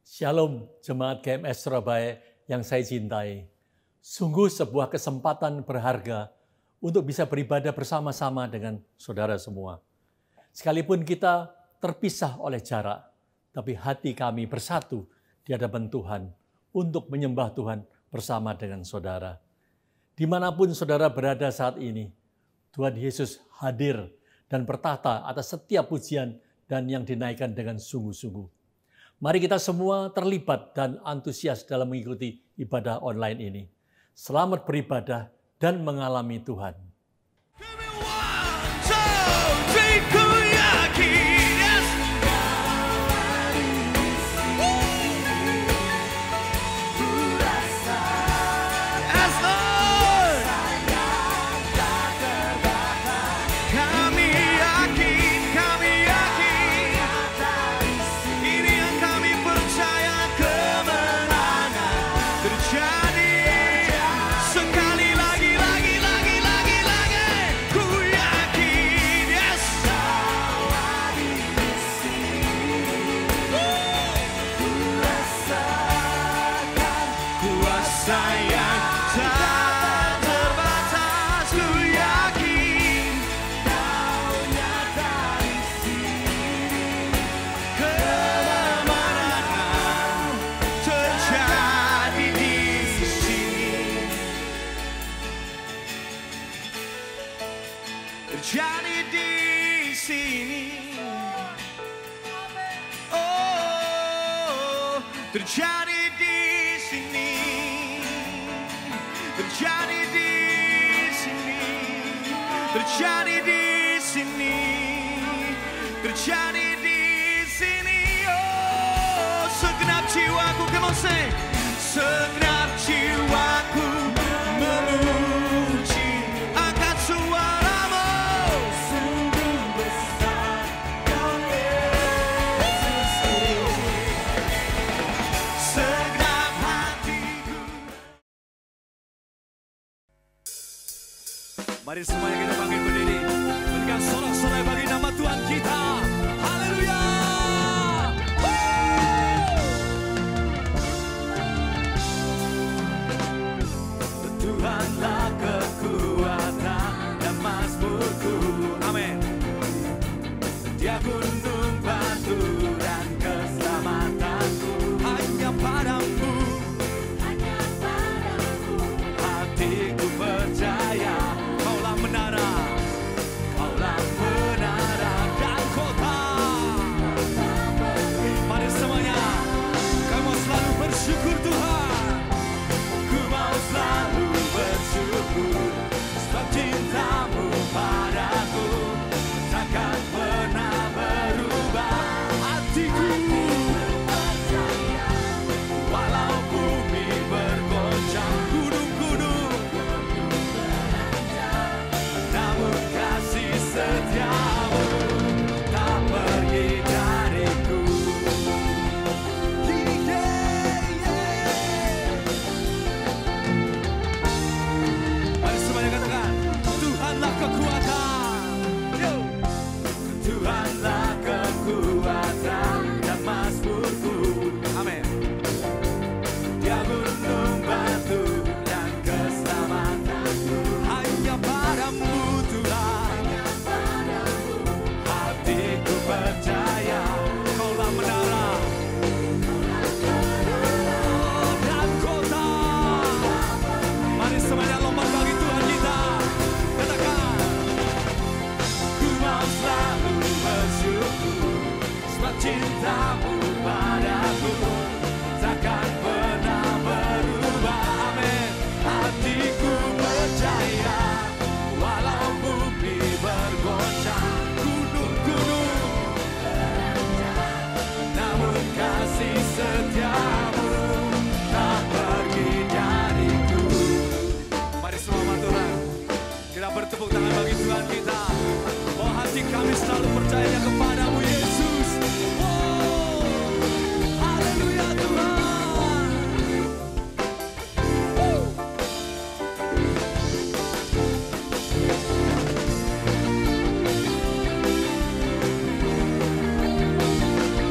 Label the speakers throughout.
Speaker 1: Shalom Jemaat GMS Surabaya yang saya cintai. Sungguh sebuah kesempatan berharga untuk bisa beribadah bersama-sama dengan saudara semua. Sekalipun kita terpisah oleh jarak, tapi hati kami bersatu di hadapan Tuhan untuk menyembah Tuhan bersama dengan saudara. Dimanapun saudara berada saat ini, Tuhan Yesus hadir dan bertahta atas setiap pujian dan yang dinaikkan dengan sungguh-sungguh. Mari kita semua terlibat dan antusias dalam mengikuti ibadah online ini. Selamat beribadah dan mengalami Tuhan.
Speaker 2: Terjadi di sini, terjadi di sini, terjadi di sini, terjadi di sini. Oh, segenap jiwaku, come on say, segenap jiwaku memuji angkat suaramu. Sungguh besar Kau Yesus. Segenap hatiku. Mari semuanya kita panggil berdiri, berikan sorak-sorai bagi nama Tuhan kita. Haleluya. Tuhanlah kekuatan dan mazmurku. Amin. Dia gunung batu dan keselamatanku. Hanya padamu, hatiku percaya. Kaulah menara, kaulah menara dan kota. Mari semuanya, kau mau selalu bersyukur Tuhan. Ku mau selalu bersyukur, sebab cintamu padaku takkan pernah berubah. Hatiku percaya, walau bumi bergoncang, gunung-gunung namun kasih setiamu tak pergi dariku. Mari semuanya katakan, Tuhanlah kekuatan. Yo. Tuhanlah kekuatan dan mazmurku. Amin. Dia gunung batu dan keselamatanku. Hanya padamu Tuhan, hatiku percaya. Kaulah menara dan kota. Mari semuanya lompat bagi Tuhan kita. Katakan, ku mau selalu bersyukur, sebab cintamu padaku takkan pernah berubah. Amin. Hatiku percaya, walau bumi bergoncang, gunung-gunung namun kasih setiamu tak pergi dariku. Mari semua maturan, kita bertepuk tangan bagi Tuhan kita. Oh, hati kami selalu percaya kepadamu Yesus. Oh, haleluya Tuhan.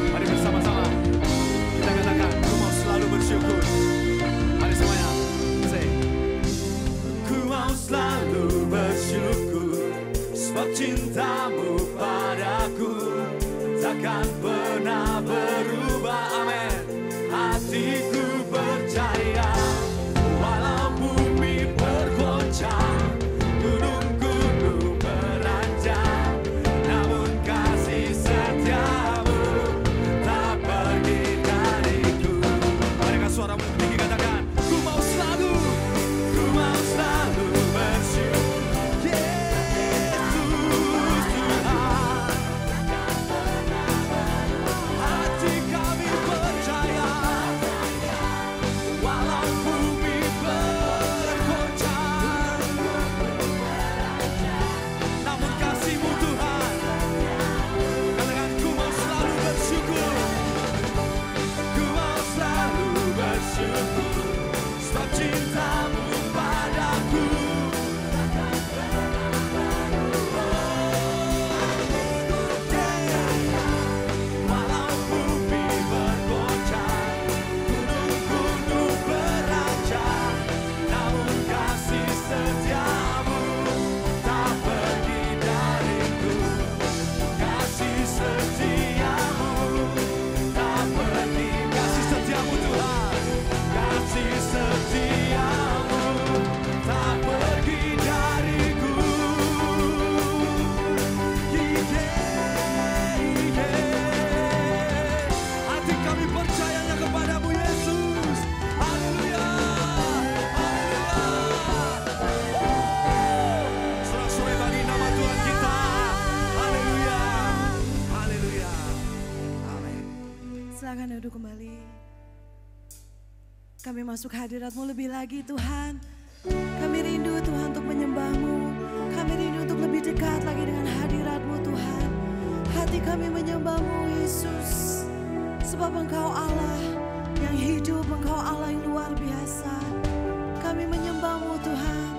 Speaker 2: Mari bersama-sama kita katakan, takkan pernah berubah. Amin. Hatiku percaya, walau bumi bergoncang, gunung-gunung beranjak, namun kasih setiamu tak pergi dariku. Marilah suaramu yang tinggi katakan, ku mau selalu bersyukur. Sebab cintamu padaku walau bumi bergoncang, gunung-gunung beranjak, namun kasih setiamu tak pergi dariku. Kasih setiamu tak pergi, kasih setiamu Tuhan, kasih setiamu tak pergi dariku. Hati kami percayanya kepadamu Yesus. Haleluya, haleluya. Sorak-sorai bagi nama Tuhan kita. Haleluya, haleluya. Amin.
Speaker 3: Silakan duduk kembali. Kami masuk hadirat-Mu lebih lagi Tuhan. Kami rindu Tuhan untuk menyembah-Mu. Kami rindu untuk lebih dekat lagi dengan hadirat-Mu Tuhan. Hati kami menyembah-Mu Yesus. Sebab Engkau Allah yang hidup, Engkau Allah yang luar biasa. Kami menyembah-Mu Tuhan.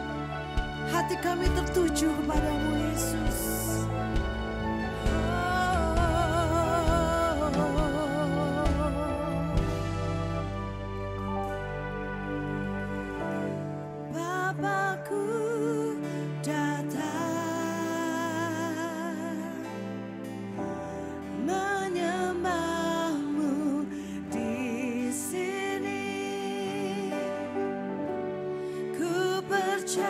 Speaker 3: Hati kami tertuju kepadamu Yesus. Bapakku datang menyembah-Mu di sini. Ku percayakan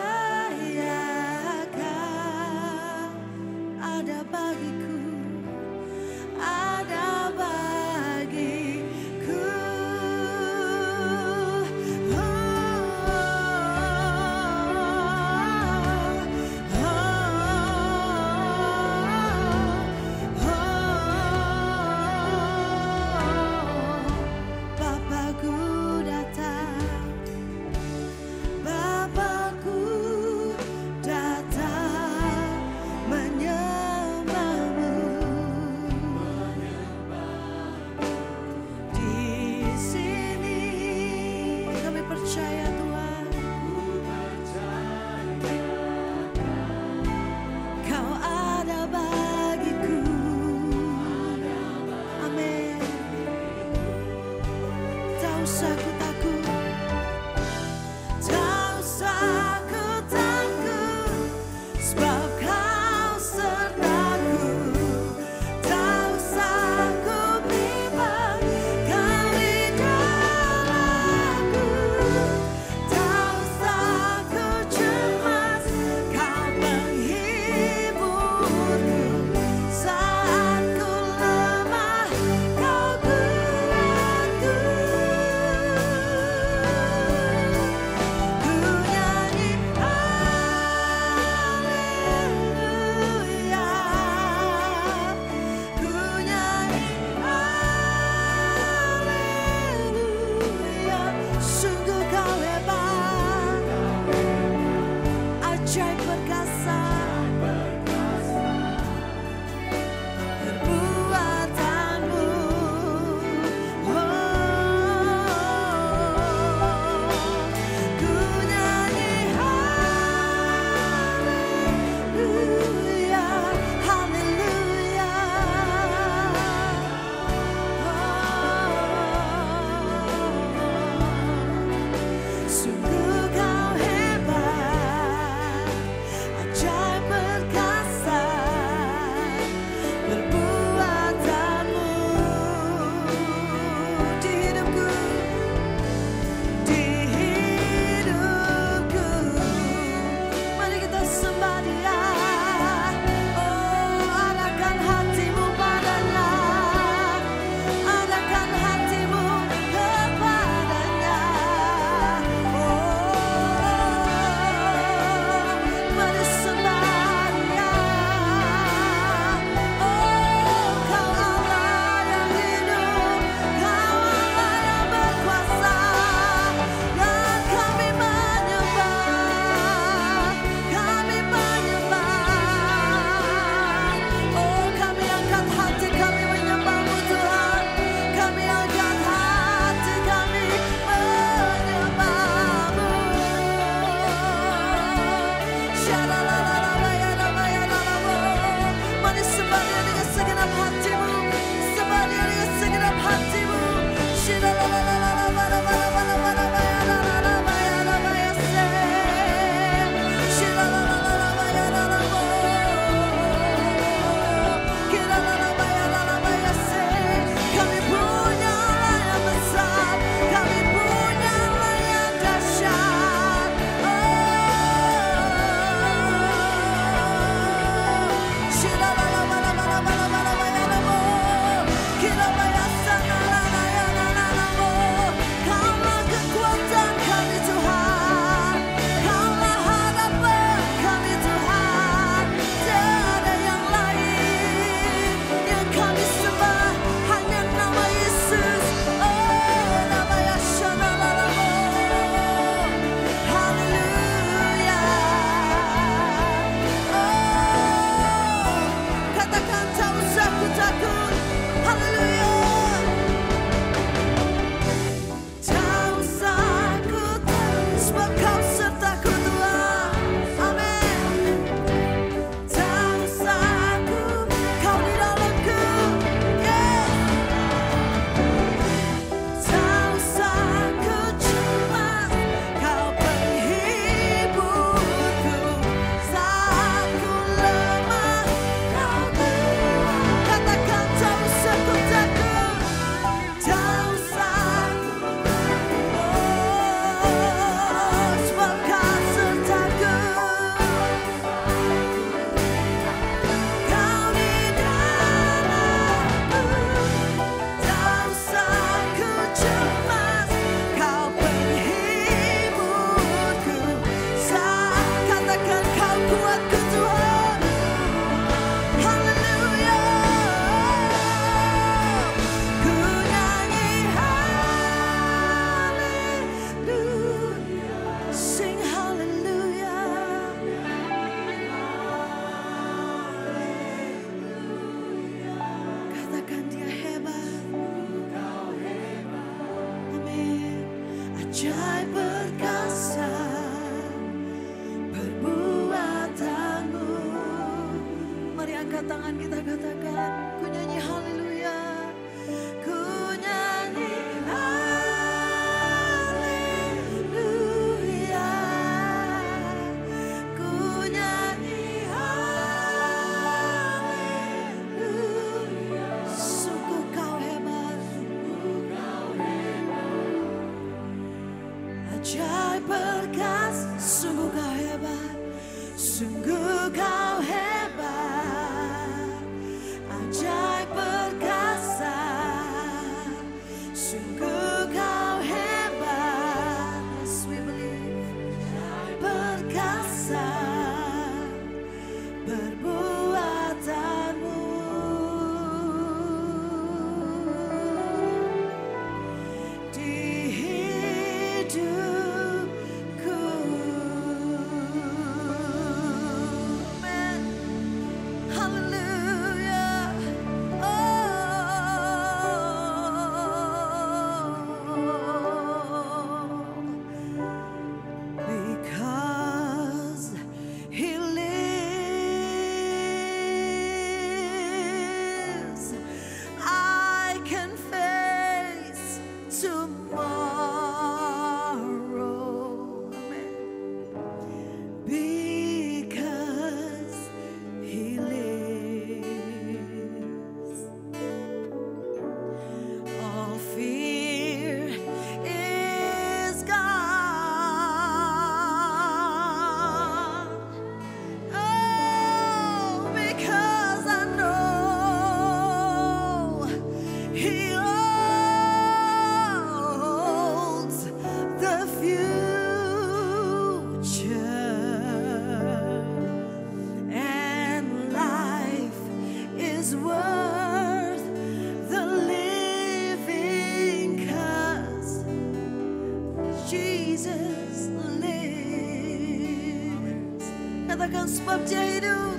Speaker 3: bilang sebab Dia hidup.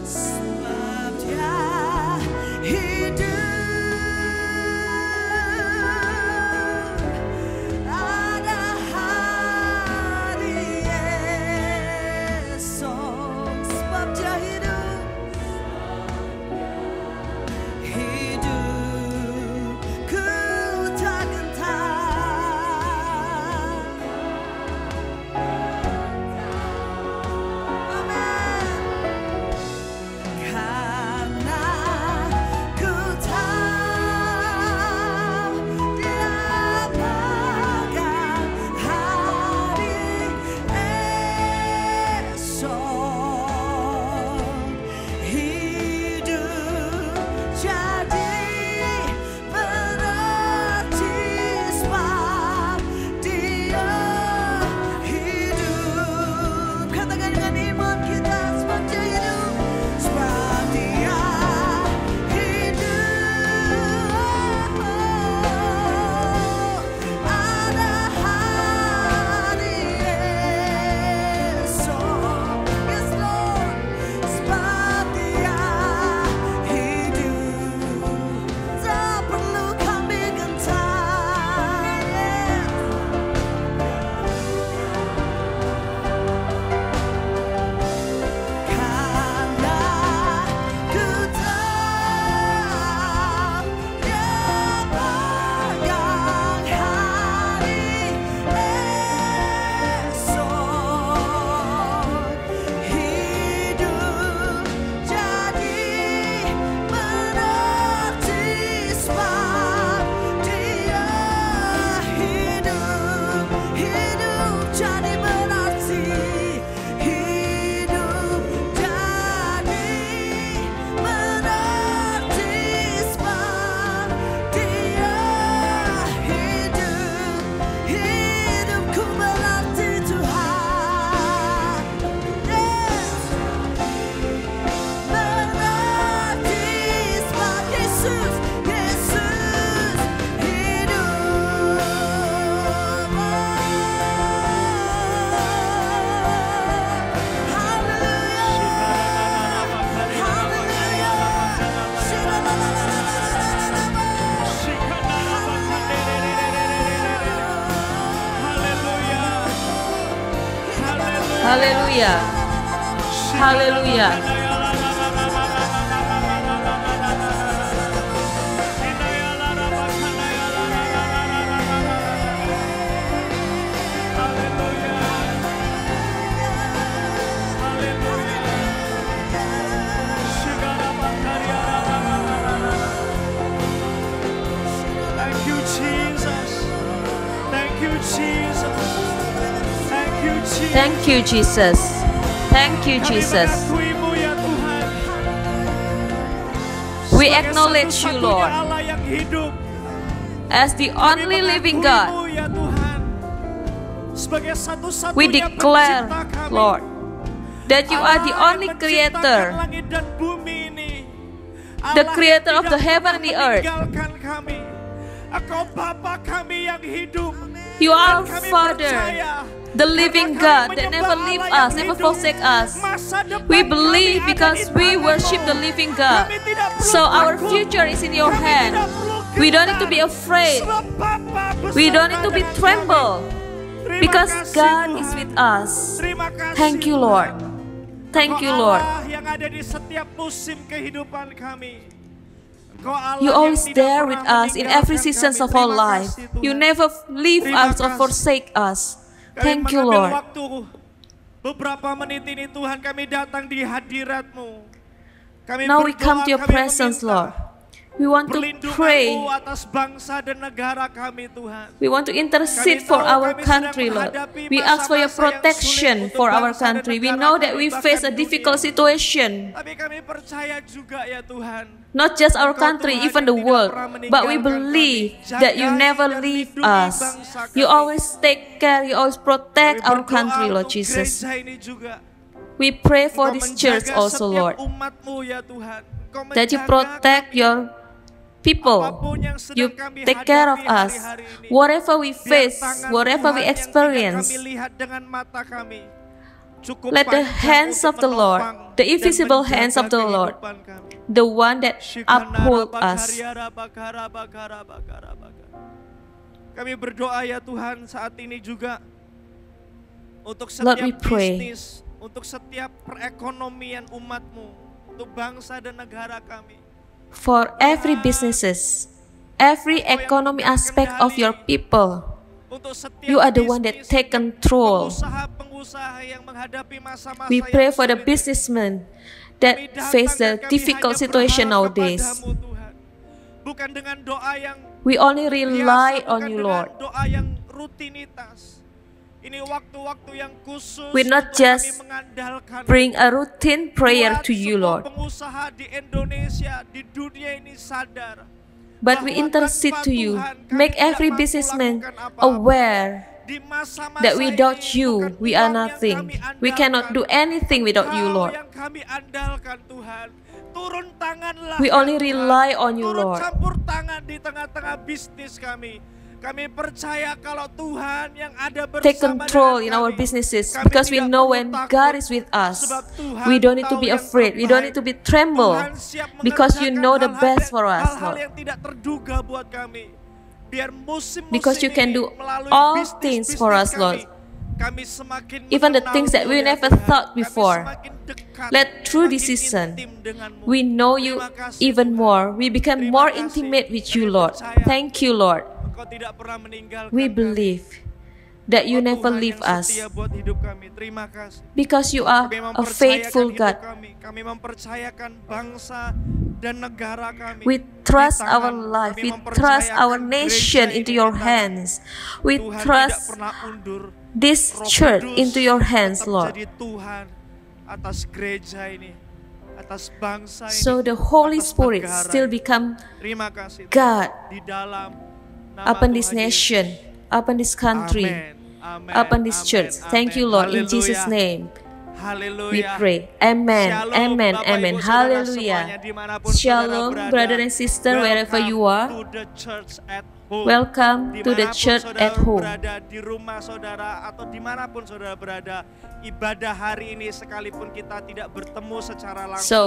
Speaker 3: Sebab Dia hidup. Ada hari esok. Sebab Dia hidup. Hidupku tak gentar. Amin. Karena ku tahu Dia pegang hari esok. Hidup jadi berarti sebab Dia hidup. Katakan dengan iman kita, sebab Dia hidup. Sebab Dia hidup. Ada hari esok. Yes Lord. Sebab Dia hidup. Tak perlu kami gentar. Karena ku tahu Dia pegang hari esok. Hidup jadi berarti sebab Dia hidup. Hidup jadi berarti. Hidup jadi berarti sebab Dia hidup. Hidupku berarti Tuhan. Yes. Berarti sebab Yesus, Yesus hidup.
Speaker 4: Haleluya. Haleluya.
Speaker 2: Thank you, Jesus. Thank you, Jesus. Thank you, Jesus.
Speaker 4: Thank you, Jesus. Thank you, Jesus.
Speaker 2: Kami mengakui-Mu ya Tuhan.
Speaker 4: We
Speaker 2: Sebagai
Speaker 4: acknowledge you,
Speaker 2: satu-satunya
Speaker 4: Lord,
Speaker 2: Allah yang hidup.
Speaker 4: as the
Speaker 2: Kami
Speaker 4: only living
Speaker 2: mengakui-Mu
Speaker 4: God.
Speaker 2: ya Tuhan. Sebagai satu-satunya
Speaker 4: We declare,
Speaker 2: pencipta kami.
Speaker 4: Lord, that you are the
Speaker 2: Allah
Speaker 4: only
Speaker 2: yang menciptakan
Speaker 4: creator,
Speaker 2: langit dan bumi ini.
Speaker 4: the
Speaker 2: Allah
Speaker 4: creator
Speaker 2: yang
Speaker 4: of the
Speaker 2: tidak
Speaker 4: heaven
Speaker 2: pernah
Speaker 4: and the earth.
Speaker 2: meninggalkan kami. Engkau Bapa kami yang hidup.
Speaker 4: You are our
Speaker 2: Dan kami
Speaker 4: Father,
Speaker 2: percaya,
Speaker 4: the living
Speaker 2: karena
Speaker 4: God
Speaker 2: kami
Speaker 4: that
Speaker 2: menyembah
Speaker 4: never leave
Speaker 2: Allah yang
Speaker 4: us, never
Speaker 2: hidup,
Speaker 4: forsake us.
Speaker 2: masa depan
Speaker 4: We
Speaker 2: kami
Speaker 4: believe
Speaker 2: ada
Speaker 4: because
Speaker 2: di
Speaker 4: we
Speaker 2: tangan-Mu.
Speaker 4: worship the living God.
Speaker 2: Kami tidak perlu
Speaker 4: So our
Speaker 2: takut.
Speaker 4: future is in your
Speaker 2: Kami
Speaker 4: hand.
Speaker 2: tidak perlu
Speaker 4: We don't need to be
Speaker 2: gentar.
Speaker 4: afraid.
Speaker 2: Sebab Bapa
Speaker 4: We don't need to be
Speaker 2: bersama dengan
Speaker 4: tremble
Speaker 2: kami. Terima
Speaker 4: because
Speaker 2: kasih,
Speaker 4: God
Speaker 2: Tuhan.
Speaker 4: is with us.
Speaker 2: Terima kasih,
Speaker 4: Thank you,
Speaker 2: Tuhan.
Speaker 4: Lord. Thank
Speaker 2: Engkau
Speaker 4: you, Lord.
Speaker 2: Allah yang ada di setiap musim kehidupan kami. Engkau Allah
Speaker 4: You
Speaker 2: yang
Speaker 4: always
Speaker 2: tidak
Speaker 4: there
Speaker 2: pernah
Speaker 4: with us in every
Speaker 2: meninggalkan
Speaker 4: season
Speaker 2: kami.
Speaker 4: of our
Speaker 2: Terima
Speaker 4: life.
Speaker 2: kasih, Tuhan.
Speaker 4: You never leave
Speaker 2: Terima
Speaker 4: us or
Speaker 2: kasih.
Speaker 4: forsake us.
Speaker 2: Kami
Speaker 4: Thank you,
Speaker 2: mengambil
Speaker 4: Lord.
Speaker 2: waktu beberapa menit ini Tuhan kami datang di hadirat-Mu. Kami
Speaker 4: Now we
Speaker 2: berdoa,
Speaker 4: come to your
Speaker 2: kami
Speaker 4: presence,
Speaker 2: meminta
Speaker 4: Lord. We want to pray.
Speaker 2: perlindungan-Mu atas bangsa dan negara kami Tuhan.
Speaker 4: We want to intercede for our country, Lord. We ask for your protection for our country. We know that we face a difficult situation.
Speaker 2: Tapi kami percaya juga ya Tuhan.
Speaker 4: Not just our country, even the world. But we believe that you never leave us. You always take care, you always protect our country, Lord Jesus.
Speaker 2: Gereja ini juga.
Speaker 4: We pray for
Speaker 2: Engkau
Speaker 4: this church
Speaker 2: menjaga
Speaker 4: also,
Speaker 2: setiap
Speaker 4: Lord.
Speaker 2: umat-Mu ya Tuhan. Engkau
Speaker 4: That you
Speaker 2: menjaga
Speaker 4: protect your people.
Speaker 2: apapun yang sedang
Speaker 4: You
Speaker 2: kami
Speaker 4: take care of
Speaker 2: hadapi
Speaker 4: us.
Speaker 2: hari-hari ini.
Speaker 4: Whatever we
Speaker 2: Biar
Speaker 4: face,
Speaker 2: tangan
Speaker 4: whatever we
Speaker 2: Tuhan yang
Speaker 4: experience,
Speaker 2: tidak kami lihat dengan mata kami. cukup
Speaker 4: Let the
Speaker 2: panjang
Speaker 4: hands
Speaker 2: untuk
Speaker 4: of the Lord,
Speaker 2: menopang
Speaker 4: the
Speaker 2: dan
Speaker 4: invisible
Speaker 2: menjaga
Speaker 4: hands of the Lord,
Speaker 2: kehidupan kami.
Speaker 4: the one that uphold us.
Speaker 2: Kami berdoa ya Tuhan saat ini juga untuk
Speaker 4: Lord,
Speaker 2: setiap
Speaker 4: we pray.
Speaker 2: bisnis, untuk setiap perekonomian umat-Mu, untuk bangsa dan negara kami.
Speaker 4: For every businesses, every economy aspect of your people,
Speaker 2: Untuk setiap
Speaker 4: you are the one that
Speaker 2: bisnis,
Speaker 4: take control.
Speaker 2: pengusaha-pengusaha yang menghadapi masa-masa
Speaker 4: We
Speaker 2: yang
Speaker 4: pray for the
Speaker 2: sulit.
Speaker 4: businessmen
Speaker 2: Kami
Speaker 4: that
Speaker 2: datang
Speaker 4: face
Speaker 2: dan
Speaker 4: the
Speaker 2: kami
Speaker 4: difficult
Speaker 2: hanya
Speaker 4: situation
Speaker 2: berharap
Speaker 4: nowadays.
Speaker 2: kepadamu, Tuhan. Bukan dengan doa yang
Speaker 4: We only rely
Speaker 2: biasa,
Speaker 4: on
Speaker 2: bukan
Speaker 4: you,
Speaker 2: dengan
Speaker 4: Lord.
Speaker 2: doa yang rutinitas. Ini waktu-waktu yang khusus
Speaker 4: We not
Speaker 2: untuk
Speaker 4: just
Speaker 2: kami mengandalkan.
Speaker 4: Bring a routine prayer
Speaker 2: Buat
Speaker 4: to you,
Speaker 2: semua
Speaker 4: Lord,
Speaker 2: pengusaha di Indonesia, di dunia ini sadar
Speaker 4: but we
Speaker 2: bahwa
Speaker 4: intercede
Speaker 2: tanpa
Speaker 4: to you.
Speaker 2: Tuhan, kami
Speaker 4: Make
Speaker 2: tidak
Speaker 4: every
Speaker 2: mampu
Speaker 4: businessman
Speaker 2: lakukan apa-apa.
Speaker 4: aware
Speaker 2: Di masa-masa
Speaker 4: that without
Speaker 2: ini,
Speaker 4: you,
Speaker 2: bukan
Speaker 4: we are
Speaker 2: uang yang
Speaker 4: nothing.
Speaker 2: kami
Speaker 4: We cannot do
Speaker 2: andalkan.
Speaker 4: anything without you,
Speaker 2: Engkau
Speaker 4: Lord.
Speaker 2: yang kami andalkan, Tuhan. Turun tanganlah.
Speaker 4: We
Speaker 2: ya
Speaker 4: only
Speaker 2: Tuhan.
Speaker 4: rely on you,
Speaker 2: Turun
Speaker 4: Lord.
Speaker 2: campur tangan di tengah-tengah bisnis kami. Kami percaya kalau Tuhan yang ada bersama
Speaker 4: Take control in
Speaker 2: dengan
Speaker 4: our
Speaker 2: kami.
Speaker 4: businesses
Speaker 2: Kami
Speaker 4: because we
Speaker 2: tidak
Speaker 4: know
Speaker 2: perlu
Speaker 4: when
Speaker 2: takut,
Speaker 4: God is with us,
Speaker 2: sebab Tuhan
Speaker 4: we don't need to
Speaker 2: tahu
Speaker 4: be
Speaker 2: yang
Speaker 4: afraid. We don't need to be tremble
Speaker 2: Tuhan siap
Speaker 4: because you
Speaker 2: mengerjakan
Speaker 4: know the
Speaker 2: hal-hal
Speaker 4: best
Speaker 2: yang-
Speaker 4: for us,
Speaker 2: hal-hal
Speaker 4: Lord.
Speaker 2: yang tidak terduga buat kami. Biar musim-musim
Speaker 4: Because you can
Speaker 2: ini
Speaker 4: do
Speaker 2: melalui
Speaker 4: all
Speaker 2: bisnis-bisnis
Speaker 4: things for us,
Speaker 2: kami,
Speaker 4: Lord.
Speaker 2: Kami semakin
Speaker 4: Even the
Speaker 2: mengenal
Speaker 4: things that we
Speaker 2: ya
Speaker 4: never
Speaker 2: Tuhan.
Speaker 4: thought
Speaker 2: Kami
Speaker 4: before.
Speaker 2: semakin dekat,
Speaker 4: Let through
Speaker 2: semakin
Speaker 4: this season,
Speaker 2: intim denganmu.
Speaker 4: we know you
Speaker 2: Terima kasih,
Speaker 4: even
Speaker 2: Tuhan.
Speaker 4: more. We become
Speaker 2: Terima
Speaker 4: more
Speaker 2: kasih.
Speaker 4: intimate with you,
Speaker 2: Kami
Speaker 4: Lord.
Speaker 2: percaya
Speaker 4: Thank you, Lord.
Speaker 2: Engkau tidak pernah meninggalkan
Speaker 4: We
Speaker 2: kami.
Speaker 4: believe that you
Speaker 2: Engkau
Speaker 4: never
Speaker 2: Tuhan
Speaker 4: leave
Speaker 2: yang
Speaker 4: us
Speaker 2: setia buat hidup kami. Terima kasih.
Speaker 4: because you are
Speaker 2: Kami
Speaker 4: a
Speaker 2: mempercayakan
Speaker 4: faithful
Speaker 2: hidup
Speaker 4: God.
Speaker 2: kami. Kami mempercayakan bangsa dan negara kami.
Speaker 4: We trust
Speaker 2: di tangan.
Speaker 4: our life.
Speaker 2: Kami
Speaker 4: We trust our
Speaker 2: mempercayakan
Speaker 4: nation
Speaker 2: gereja
Speaker 4: into
Speaker 2: ini
Speaker 4: your
Speaker 2: di tangan.
Speaker 4: hands. We
Speaker 2: Tuhan tidak
Speaker 4: trust
Speaker 2: pernah undur.
Speaker 4: this
Speaker 2: Roh
Speaker 4: church
Speaker 2: Kudus
Speaker 4: into your hands,
Speaker 2: tetap
Speaker 4: Lord.
Speaker 2: jadi Tuhan atas gereja ini, atas bangsa ini,
Speaker 4: So the Holy
Speaker 2: atas
Speaker 4: Spirit
Speaker 2: negara
Speaker 4: still
Speaker 2: ini.
Speaker 4: become
Speaker 2: Terima kasih
Speaker 4: God
Speaker 2: di dalam nama
Speaker 4: upon this
Speaker 2: Tuhan
Speaker 4: nation,
Speaker 2: Yesus.
Speaker 4: upon this country,
Speaker 2: Amen. Amen.
Speaker 4: upon this
Speaker 2: Amen.
Speaker 4: church. Thank you, Lord, in
Speaker 2: Haleluya.
Speaker 4: Jesus' name.
Speaker 2: Haleluya.
Speaker 4: We pray. Amen.
Speaker 2: Shalom,
Speaker 4: Amen.
Speaker 2: Bapak,
Speaker 4: Amen.
Speaker 2: Ibu, saudara
Speaker 4: Hallelujah.
Speaker 2: semuanya, dimanapun saudara
Speaker 4: Shalom,
Speaker 2: berada.
Speaker 4: brother and sister, wherever
Speaker 2: Welcome
Speaker 4: you are.
Speaker 2: to the church at home.
Speaker 4: Welcome to the
Speaker 2: Dimanapun
Speaker 4: church
Speaker 2: saudara
Speaker 4: at home.
Speaker 2: berada, di rumah saudara atau dimanapun saudara berada, ibadah hari ini sekalipun kita tidak bertemu secara langsung.
Speaker 4: So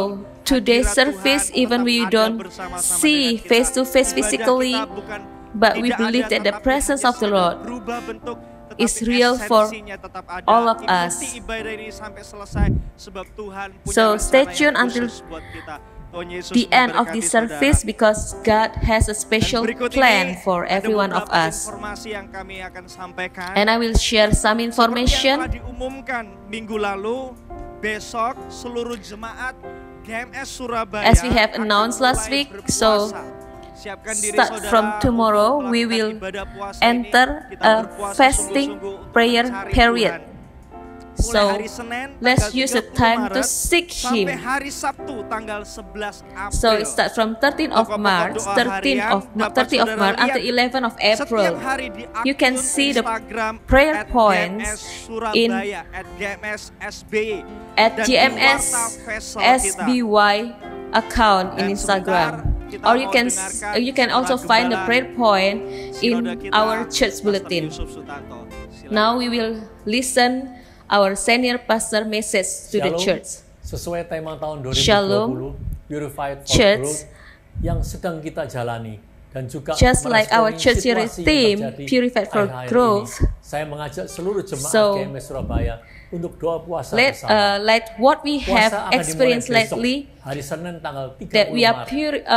Speaker 4: today's
Speaker 2: hadirat
Speaker 4: service,
Speaker 2: Tuhan
Speaker 4: even
Speaker 2: tetap
Speaker 4: we
Speaker 2: ada
Speaker 4: don't
Speaker 2: bersama-sama
Speaker 4: see
Speaker 2: dengan kita.
Speaker 4: face to face
Speaker 2: Ibadah
Speaker 4: physically,
Speaker 2: kita bukan
Speaker 4: but we
Speaker 2: tidak
Speaker 4: believe
Speaker 2: ada,
Speaker 4: that the
Speaker 2: tetapi
Speaker 4: presence
Speaker 2: hanya
Speaker 4: of the
Speaker 2: sedang
Speaker 4: Lord
Speaker 2: berubah bentuk, tetapi
Speaker 4: is real for
Speaker 2: esensinya tetap ada.
Speaker 4: all of
Speaker 2: Ikuti
Speaker 4: us.
Speaker 2: ibadah ini sampai selesai sebab Tuhan punya
Speaker 4: So
Speaker 2: rencana
Speaker 4: stay
Speaker 2: yang
Speaker 4: tuned until
Speaker 2: khusus buat kita. Tuhan Yesus
Speaker 4: the end of
Speaker 2: memberkati
Speaker 4: this
Speaker 2: saudara.
Speaker 4: service because God has a
Speaker 2: Dan
Speaker 4: special
Speaker 2: berikut
Speaker 4: plan
Speaker 2: ini
Speaker 4: for
Speaker 2: ada
Speaker 4: every one of
Speaker 2: beberapa
Speaker 4: us.
Speaker 2: informasi yang kami akan sampaikan.
Speaker 4: And I will share some
Speaker 2: Seperti yang
Speaker 4: information.
Speaker 2: telah diumumkan minggu lalu, besok seluruh jemaat GMS Surabaya
Speaker 4: As we have
Speaker 2: akan
Speaker 4: announced last
Speaker 2: mulai
Speaker 4: week, so
Speaker 2: berpuasa. Siapkan diri
Speaker 4: start
Speaker 2: saudara
Speaker 4: from tomorrow,
Speaker 2: untuk
Speaker 4: we
Speaker 2: melakukan
Speaker 4: will
Speaker 2: ibadah puasa
Speaker 4: enter
Speaker 2: ini. Kita
Speaker 4: a
Speaker 2: berpuasa
Speaker 4: fasting
Speaker 2: sungguh-sungguh untuk
Speaker 4: prayer
Speaker 2: mencari
Speaker 4: period.
Speaker 2: Tuhan. Mulai
Speaker 4: So
Speaker 2: hari Senin,
Speaker 4: let's
Speaker 2: tanggal
Speaker 4: use the
Speaker 2: 30
Speaker 4: time to
Speaker 2: Maret,
Speaker 4: seek
Speaker 2: sampai
Speaker 4: Him.
Speaker 2: hari Sabtu tanggal 11 April.
Speaker 4: So it starts from 13th of
Speaker 2: Pokok-pokok
Speaker 4: March,
Speaker 2: doa
Speaker 4: 13th
Speaker 2: harian
Speaker 4: of
Speaker 2: dapat
Speaker 4: 30th of
Speaker 2: saudara
Speaker 4: March
Speaker 2: lihat
Speaker 4: until 11th of April.
Speaker 2: Setiap hari di
Speaker 4: You can
Speaker 2: akun
Speaker 4: see the
Speaker 2: Instagram
Speaker 4: prayer
Speaker 2: at
Speaker 4: points
Speaker 2: GMS Surabaya, at GMS SBY,
Speaker 4: At
Speaker 2: dan di
Speaker 4: GMS
Speaker 2: Warta Vessel kita.
Speaker 4: SBY account in
Speaker 2: Dan
Speaker 4: Instagram.
Speaker 2: sebentar kita
Speaker 4: Or
Speaker 2: mau dengarkan
Speaker 4: you can also
Speaker 2: suara
Speaker 4: find the
Speaker 2: gembala
Speaker 4: prayer point
Speaker 2: Sinode
Speaker 4: in
Speaker 2: kita,
Speaker 4: our church
Speaker 2: Pastor
Speaker 4: bulletin.
Speaker 2: Yusuf Sutanto. Silakan.
Speaker 4: Now we will listen our senior pastor message to the
Speaker 1: Shalom.
Speaker 4: church.
Speaker 1: Sesuai tema tahun 2020,
Speaker 4: Shalom.
Speaker 1: Purified for
Speaker 4: Church.
Speaker 1: Growth, yang sedang kita jalani dan juga
Speaker 4: Just like our
Speaker 1: meresponi
Speaker 4: church year
Speaker 1: situasi yang
Speaker 4: theme,
Speaker 1: terjadi
Speaker 4: Purified for
Speaker 1: akhir-akhir
Speaker 4: Growth.
Speaker 1: ini. Saya mengajak seluruh jemaat
Speaker 4: So,
Speaker 1: GMS Surabaya untuk doa puasa
Speaker 4: Let
Speaker 1: bersama.
Speaker 4: like what we
Speaker 1: Puasa
Speaker 4: have
Speaker 1: akan dimulai
Speaker 4: experienced
Speaker 1: besok,
Speaker 4: lately,
Speaker 1: hari Senin tanggal 30
Speaker 4: that we are
Speaker 1: Maret,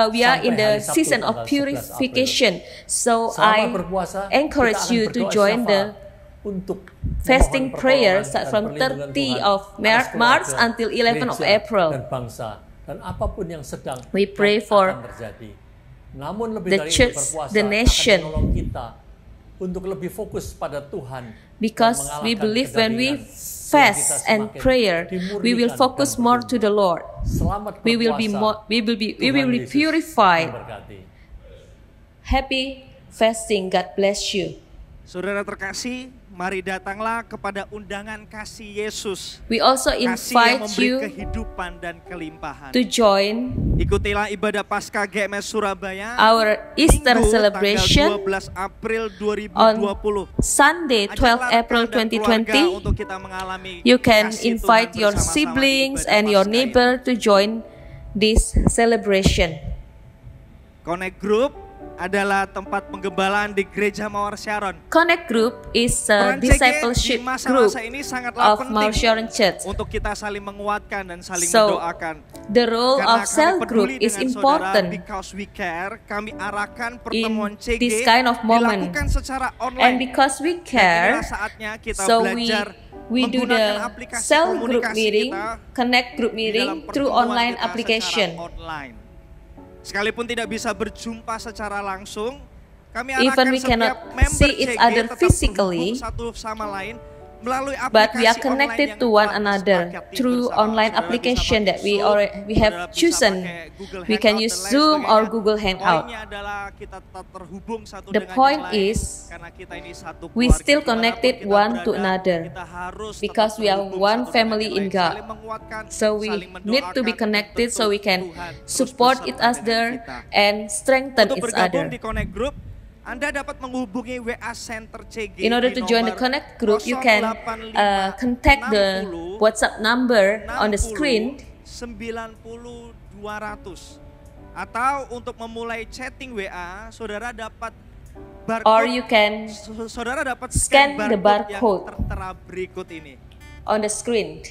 Speaker 4: we are in
Speaker 1: sampai
Speaker 4: the
Speaker 1: hari Sabtu
Speaker 4: season of
Speaker 1: tanggal 11 April.
Speaker 4: purification. So
Speaker 1: Selama
Speaker 4: I
Speaker 1: berpuasa,
Speaker 4: encourage
Speaker 1: kita akan
Speaker 4: you to
Speaker 1: berdoa
Speaker 4: join
Speaker 1: syafaat
Speaker 4: the
Speaker 1: untuk
Speaker 4: fasting
Speaker 1: memohon
Speaker 4: prayer
Speaker 1: pertolongan
Speaker 4: start
Speaker 1: dan
Speaker 4: from
Speaker 1: perlindungan
Speaker 4: 30
Speaker 1: Tuhan
Speaker 4: of
Speaker 1: atas
Speaker 4: March
Speaker 1: keluarga,
Speaker 4: until 11 of
Speaker 1: gereja,
Speaker 4: April.
Speaker 1: dan bangsa dan apapun yang sedang
Speaker 4: We pray
Speaker 1: dan
Speaker 4: for
Speaker 1: akan terjadi. Namun lebih
Speaker 4: the
Speaker 1: dari
Speaker 4: church,
Speaker 1: itu, berpuasa
Speaker 4: the nation.
Speaker 1: akan menolong kita untuk lebih fokus pada Tuhan.
Speaker 4: Because
Speaker 1: dan
Speaker 4: we
Speaker 1: mengalahkan
Speaker 4: believe when we
Speaker 1: kedagingan, biar
Speaker 4: fast
Speaker 1: kita
Speaker 4: and
Speaker 1: semakin
Speaker 4: prayer, we will
Speaker 1: dimurnikan
Speaker 4: focus
Speaker 1: dan
Speaker 4: more
Speaker 1: bertumbuh.
Speaker 4: to the Lord.
Speaker 1: Selamat
Speaker 4: We will be
Speaker 1: berpuasa.
Speaker 4: more, we will be
Speaker 1: Tuhan Yesus
Speaker 4: purified.
Speaker 1: memberkati.
Speaker 4: Happy fasting. God bless you.
Speaker 2: Saudara terkasih, mari datanglah kepada undangan kasih Yesus.
Speaker 4: We also
Speaker 2: Kasih yang
Speaker 4: invite
Speaker 2: memberi
Speaker 4: you
Speaker 2: kehidupan dan kelimpahan.
Speaker 4: to join
Speaker 2: Ikutilah ibadah Paskah GMS Surabaya.
Speaker 4: our Easter
Speaker 2: Minggu,
Speaker 4: celebration
Speaker 2: tanggal 12 April
Speaker 4: on
Speaker 2: 2020.
Speaker 4: Sunday, 12
Speaker 2: Ajaklah
Speaker 4: April
Speaker 2: rekan dan keluarga
Speaker 4: 2020.
Speaker 2: untuk kita mengalami
Speaker 4: You can
Speaker 2: kasih
Speaker 4: invite
Speaker 2: Tuhan
Speaker 4: your
Speaker 2: bersama-sama di
Speaker 4: siblings
Speaker 2: ibadah
Speaker 4: and your
Speaker 2: Paskah ini.
Speaker 4: neighbor to join this celebration.
Speaker 2: Connect Group adalah tempat penggembalaan di Gereja Mawar Sharon.
Speaker 4: Connect Group is a
Speaker 2: Peran CG
Speaker 4: discipleship
Speaker 2: di
Speaker 4: group
Speaker 2: masa-masa ini sangatlah
Speaker 4: of Mount
Speaker 2: penting
Speaker 4: Sharon Church.
Speaker 2: untuk kita saling menguatkan dan saling
Speaker 4: So,
Speaker 2: mendoakan.
Speaker 4: The role
Speaker 2: Karena
Speaker 4: of
Speaker 2: kami
Speaker 4: cell group
Speaker 2: peduli
Speaker 4: is
Speaker 2: dengan saudara,
Speaker 4: important
Speaker 2: because we care, kami arahkan pertemuan CG
Speaker 4: this kind of moment.
Speaker 2: dilakukan secara
Speaker 4: And
Speaker 2: online.
Speaker 4: because we
Speaker 2: Dan
Speaker 4: care,
Speaker 2: inilah saatnya kita
Speaker 4: so
Speaker 2: belajar
Speaker 4: we do
Speaker 2: menggunakan
Speaker 4: the
Speaker 2: aplikasi
Speaker 4: cell group
Speaker 2: komunikasi
Speaker 4: meeting,
Speaker 2: kita
Speaker 4: connect group
Speaker 2: di dalam
Speaker 4: meeting through
Speaker 2: pertemuan
Speaker 4: online
Speaker 2: kita
Speaker 4: application.
Speaker 2: secara online. Sekalipun tidak bisa berjumpa secara langsung, kami
Speaker 4: Even
Speaker 2: arahkan
Speaker 4: we
Speaker 2: setiap
Speaker 4: cannot
Speaker 2: member
Speaker 4: see each
Speaker 2: CG
Speaker 4: other
Speaker 2: tetap
Speaker 4: physically,
Speaker 2: terhubung satu sama lain melalui
Speaker 4: but we are
Speaker 2: aplikasi
Speaker 4: connected
Speaker 2: online
Speaker 4: to
Speaker 2: yang
Speaker 4: one
Speaker 2: telah
Speaker 4: another
Speaker 2: disepakati
Speaker 4: through
Speaker 2: bersama.
Speaker 4: online
Speaker 2: Saudara bisa
Speaker 4: application
Speaker 2: pakai
Speaker 4: that we
Speaker 2: Zoom,
Speaker 4: have
Speaker 2: saudara bisa
Speaker 4: chosen.
Speaker 2: pakai Google
Speaker 4: We can
Speaker 2: Hangout
Speaker 4: use
Speaker 2: dan lain
Speaker 4: Zoom or
Speaker 2: sebagainya.
Speaker 4: Google Hangout.
Speaker 2: Poinnya adalah kita tetap terhubung satu
Speaker 4: The
Speaker 2: dengan
Speaker 4: point
Speaker 2: yang lain,
Speaker 4: is,
Speaker 2: karena kita ini satu
Speaker 4: we
Speaker 2: keluarga.
Speaker 4: still
Speaker 2: Dimanapun
Speaker 4: connected
Speaker 2: kita
Speaker 4: one to
Speaker 2: berada,
Speaker 4: another,
Speaker 2: kita harus tetap
Speaker 4: because we are
Speaker 2: terhubung
Speaker 4: one
Speaker 2: satu dengan
Speaker 4: family
Speaker 2: yang
Speaker 4: in
Speaker 2: lain,
Speaker 4: God.
Speaker 2: saling menguatkan,
Speaker 4: So we
Speaker 2: saling
Speaker 4: need to be
Speaker 2: mendoakan,
Speaker 4: connected
Speaker 2: dan
Speaker 4: so we
Speaker 2: tentu
Speaker 4: can
Speaker 2: Tuhan terus
Speaker 4: support each
Speaker 2: beserta dengan
Speaker 4: other
Speaker 2: kita.
Speaker 4: and strengthen
Speaker 2: Untuk
Speaker 4: each
Speaker 2: bergabung
Speaker 4: other.
Speaker 2: di Connect Group, Anda dapat menghubungi WA Center CG
Speaker 4: In order
Speaker 2: di
Speaker 4: to join the
Speaker 2: nomor
Speaker 4: Connect Group, you can
Speaker 2: 085
Speaker 4: contact the
Speaker 2: 60
Speaker 4: WhatsApp number on the
Speaker 2: 60
Speaker 4: screen,
Speaker 2: 90 200. Atau untuk memulai chatting WA, saudara dapat barcode,
Speaker 4: or you can
Speaker 2: saudara dapat
Speaker 4: scan
Speaker 2: scan
Speaker 4: the
Speaker 2: barcode
Speaker 4: barcode
Speaker 2: yang tertera berikut ini.
Speaker 4: on the screen.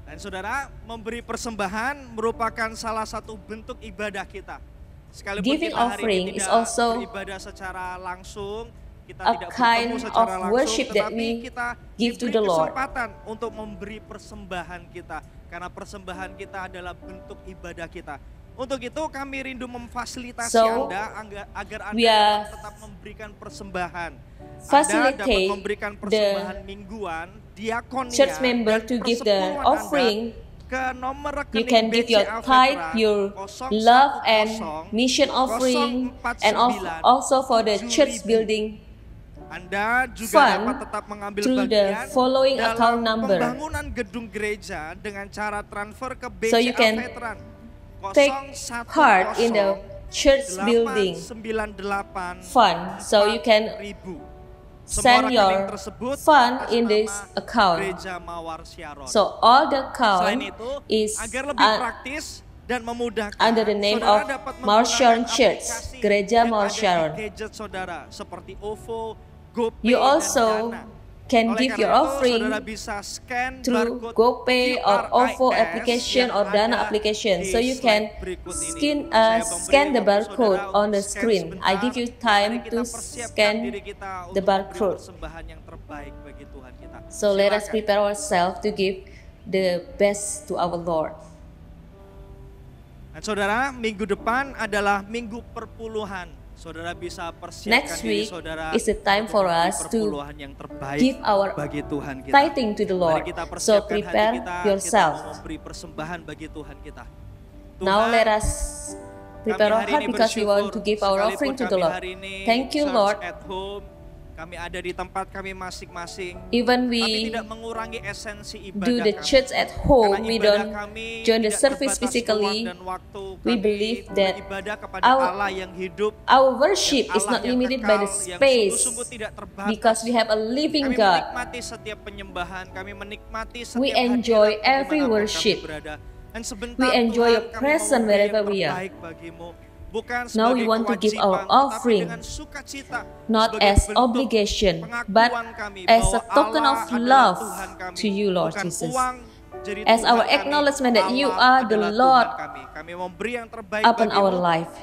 Speaker 2: Dan saudara, memberi persembahan merupakan salah satu bentuk ibadah kita. Sekalipun
Speaker 4: Giving
Speaker 2: kita hari
Speaker 4: offering
Speaker 2: ini
Speaker 4: is
Speaker 2: tidak
Speaker 4: also
Speaker 2: beribadah secara langsung, kita
Speaker 4: a
Speaker 2: tidak
Speaker 4: kind
Speaker 2: bertemu
Speaker 4: of
Speaker 2: secara langsung,
Speaker 4: worship that
Speaker 2: tetapi
Speaker 4: we
Speaker 2: kita
Speaker 4: give to
Speaker 2: diberi
Speaker 4: the Lord.
Speaker 2: kesempatan untuk memberi persembahan kita, karena persembahan kita adalah bentuk ibadah kita. Untuk itu kami rindu memfasilitasi
Speaker 4: So,
Speaker 2: Anda agar Anda
Speaker 4: we are
Speaker 2: dapat tetap memberikan persembahan. Anda dapat
Speaker 4: facilitate
Speaker 2: memberikan
Speaker 4: the
Speaker 2: persembahan mingguan, diakonia,
Speaker 4: church member
Speaker 2: dan
Speaker 4: to give the
Speaker 2: persepuluhan Anda
Speaker 4: offering.
Speaker 2: ke nomor rekening
Speaker 4: You can give your
Speaker 2: BCA
Speaker 4: tithe,
Speaker 2: Veteran
Speaker 4: your
Speaker 2: 010
Speaker 4: love and mission offering, and
Speaker 2: 049
Speaker 4: also for the church
Speaker 2: 7000.
Speaker 4: building
Speaker 2: Anda juga
Speaker 4: fund
Speaker 2: dapat tetap mengambil
Speaker 4: through the
Speaker 2: bagian
Speaker 4: following
Speaker 2: dalam
Speaker 4: account number.
Speaker 2: pembangunan gedung gereja dengan cara transfer ke BCA
Speaker 4: So you can
Speaker 2: Veteran
Speaker 4: take part in the church building
Speaker 2: 898
Speaker 4: fund. So you can
Speaker 2: 4000.
Speaker 4: send
Speaker 2: Semua rekening
Speaker 4: your
Speaker 2: tersebut
Speaker 4: fund
Speaker 2: atas
Speaker 4: in
Speaker 2: nama
Speaker 4: this account.
Speaker 2: Gereja Mawar Sharon.
Speaker 4: So all the
Speaker 2: Selain
Speaker 4: account
Speaker 2: itu,
Speaker 4: is
Speaker 2: agar lebih praktis dan memudahkan,
Speaker 4: under the name
Speaker 2: saudara
Speaker 4: of
Speaker 2: dapat
Speaker 4: Mount Sharon
Speaker 2: menggunakan
Speaker 4: Church,
Speaker 2: aplikasi
Speaker 4: Gereja
Speaker 2: yang
Speaker 4: Mount
Speaker 2: ada di
Speaker 4: Sharon.
Speaker 2: gadget saudara seperti OVO, GoPay,
Speaker 4: You
Speaker 2: dan
Speaker 4: also
Speaker 2: Dana.
Speaker 4: can
Speaker 2: Oleh
Speaker 4: give
Speaker 2: karena
Speaker 4: your
Speaker 2: itu,
Speaker 4: offering
Speaker 2: saudara bisa scan
Speaker 4: through
Speaker 2: barcode
Speaker 4: GoPay or OVO
Speaker 2: QRIS
Speaker 4: application
Speaker 2: yang
Speaker 4: or Dana
Speaker 2: ada
Speaker 4: application.
Speaker 2: di
Speaker 4: So you can
Speaker 2: slide berikut ini. Saya memberi
Speaker 4: scan the
Speaker 2: waktu
Speaker 4: barcode
Speaker 2: saudara
Speaker 4: on the
Speaker 2: untuk scan
Speaker 4: screen. I
Speaker 2: sebentar.
Speaker 4: give you time
Speaker 2: Mari
Speaker 4: to
Speaker 2: kita persiapkan
Speaker 4: scan
Speaker 2: diri kita
Speaker 4: the
Speaker 2: untuk memberi
Speaker 4: barcode.
Speaker 2: persembahan yang terbaik bagi Tuhan kita.
Speaker 4: So let us
Speaker 2: Silakan.
Speaker 4: prepare ourselves to give the best to our Lord.
Speaker 2: Dan saudara, minggu depan adalah minggu perpuluhan. Saudara bisa persiapkan
Speaker 4: Next
Speaker 2: diri
Speaker 4: week
Speaker 2: saudara
Speaker 4: is the time
Speaker 2: untuk
Speaker 4: for
Speaker 2: memberi
Speaker 4: us to
Speaker 2: perpuluhan yang terbaik
Speaker 4: give our
Speaker 2: bagi Tuhan kita.
Speaker 4: tithing to the Lord.
Speaker 2: Mari kita
Speaker 4: So
Speaker 2: persiapkan
Speaker 4: prepare
Speaker 2: hati kita,
Speaker 4: yourself.
Speaker 2: kita mau memberi persembahan bagi Tuhan kita.
Speaker 4: Now
Speaker 2: Tuhan,
Speaker 4: let us prepare
Speaker 2: kami
Speaker 4: our
Speaker 2: hari
Speaker 4: heart
Speaker 2: ini
Speaker 4: because we want
Speaker 2: bersyukur,
Speaker 4: to give our
Speaker 2: sekalipun
Speaker 4: offering to the
Speaker 2: kami
Speaker 4: Lord.
Speaker 2: hari ini
Speaker 4: Thank you,
Speaker 2: church
Speaker 4: Lord.
Speaker 2: at home, kami ada di tempat kami masing-masing.
Speaker 4: Even
Speaker 2: Kami
Speaker 4: we
Speaker 2: tidak mengurangi esensi ibadah
Speaker 4: do the
Speaker 2: kami.
Speaker 4: church at
Speaker 2: Karena
Speaker 4: home, we
Speaker 2: ibadah
Speaker 4: don't
Speaker 2: kami
Speaker 4: join the
Speaker 2: tidak
Speaker 4: service
Speaker 2: terbatas
Speaker 4: physically.
Speaker 2: ruang dan waktu.
Speaker 4: We
Speaker 2: Kami
Speaker 4: believe that
Speaker 2: beribadah kepada
Speaker 4: our-
Speaker 2: Allah yang hidup,
Speaker 4: Our worship
Speaker 2: yang
Speaker 4: is
Speaker 2: Allah
Speaker 4: not
Speaker 2: yang
Speaker 4: limited
Speaker 2: kekal,
Speaker 4: by the
Speaker 2: yang
Speaker 4: space
Speaker 2: sungguh-sungguh tidak terbatas.
Speaker 4: because we have a living
Speaker 2: Kami
Speaker 4: God.
Speaker 2: menikmati setiap penyembahan, kami menikmati setiap
Speaker 4: We enjoy
Speaker 2: hadirat
Speaker 4: every
Speaker 2: dimanapun
Speaker 4: worship.
Speaker 2: kami berada. Dan sebentar
Speaker 4: We enjoy
Speaker 2: Tuhan,
Speaker 4: your
Speaker 2: kami
Speaker 4: presence
Speaker 2: mau
Speaker 4: wherever
Speaker 2: memberi
Speaker 4: we
Speaker 2: yang
Speaker 4: are.
Speaker 2: terbaik bagimu. Bukan
Speaker 4: Now
Speaker 2: sebagai
Speaker 4: we want to give
Speaker 2: kewajiban,
Speaker 4: our
Speaker 2: tetapi
Speaker 4: offering,
Speaker 2: dengan sukacita,
Speaker 4: not
Speaker 2: sebagai
Speaker 4: as
Speaker 2: bentuk
Speaker 4: obligation,
Speaker 2: pengakuan
Speaker 4: but
Speaker 2: kami
Speaker 4: as
Speaker 2: bahwa
Speaker 4: a token
Speaker 2: Allah
Speaker 4: of
Speaker 2: adalah
Speaker 4: love
Speaker 2: Tuhan kami.
Speaker 4: to you, Lord
Speaker 2: Bukan
Speaker 4: Jesus.
Speaker 2: uang jadi
Speaker 4: As
Speaker 2: Tuhan
Speaker 4: our
Speaker 2: kami,
Speaker 4: acknowledgement that you
Speaker 2: Allah
Speaker 4: are the
Speaker 2: adalah
Speaker 4: Lord
Speaker 2: Tuhan kami. Kami memberi yang terbaik
Speaker 4: upon
Speaker 2: bagimu.
Speaker 4: our life.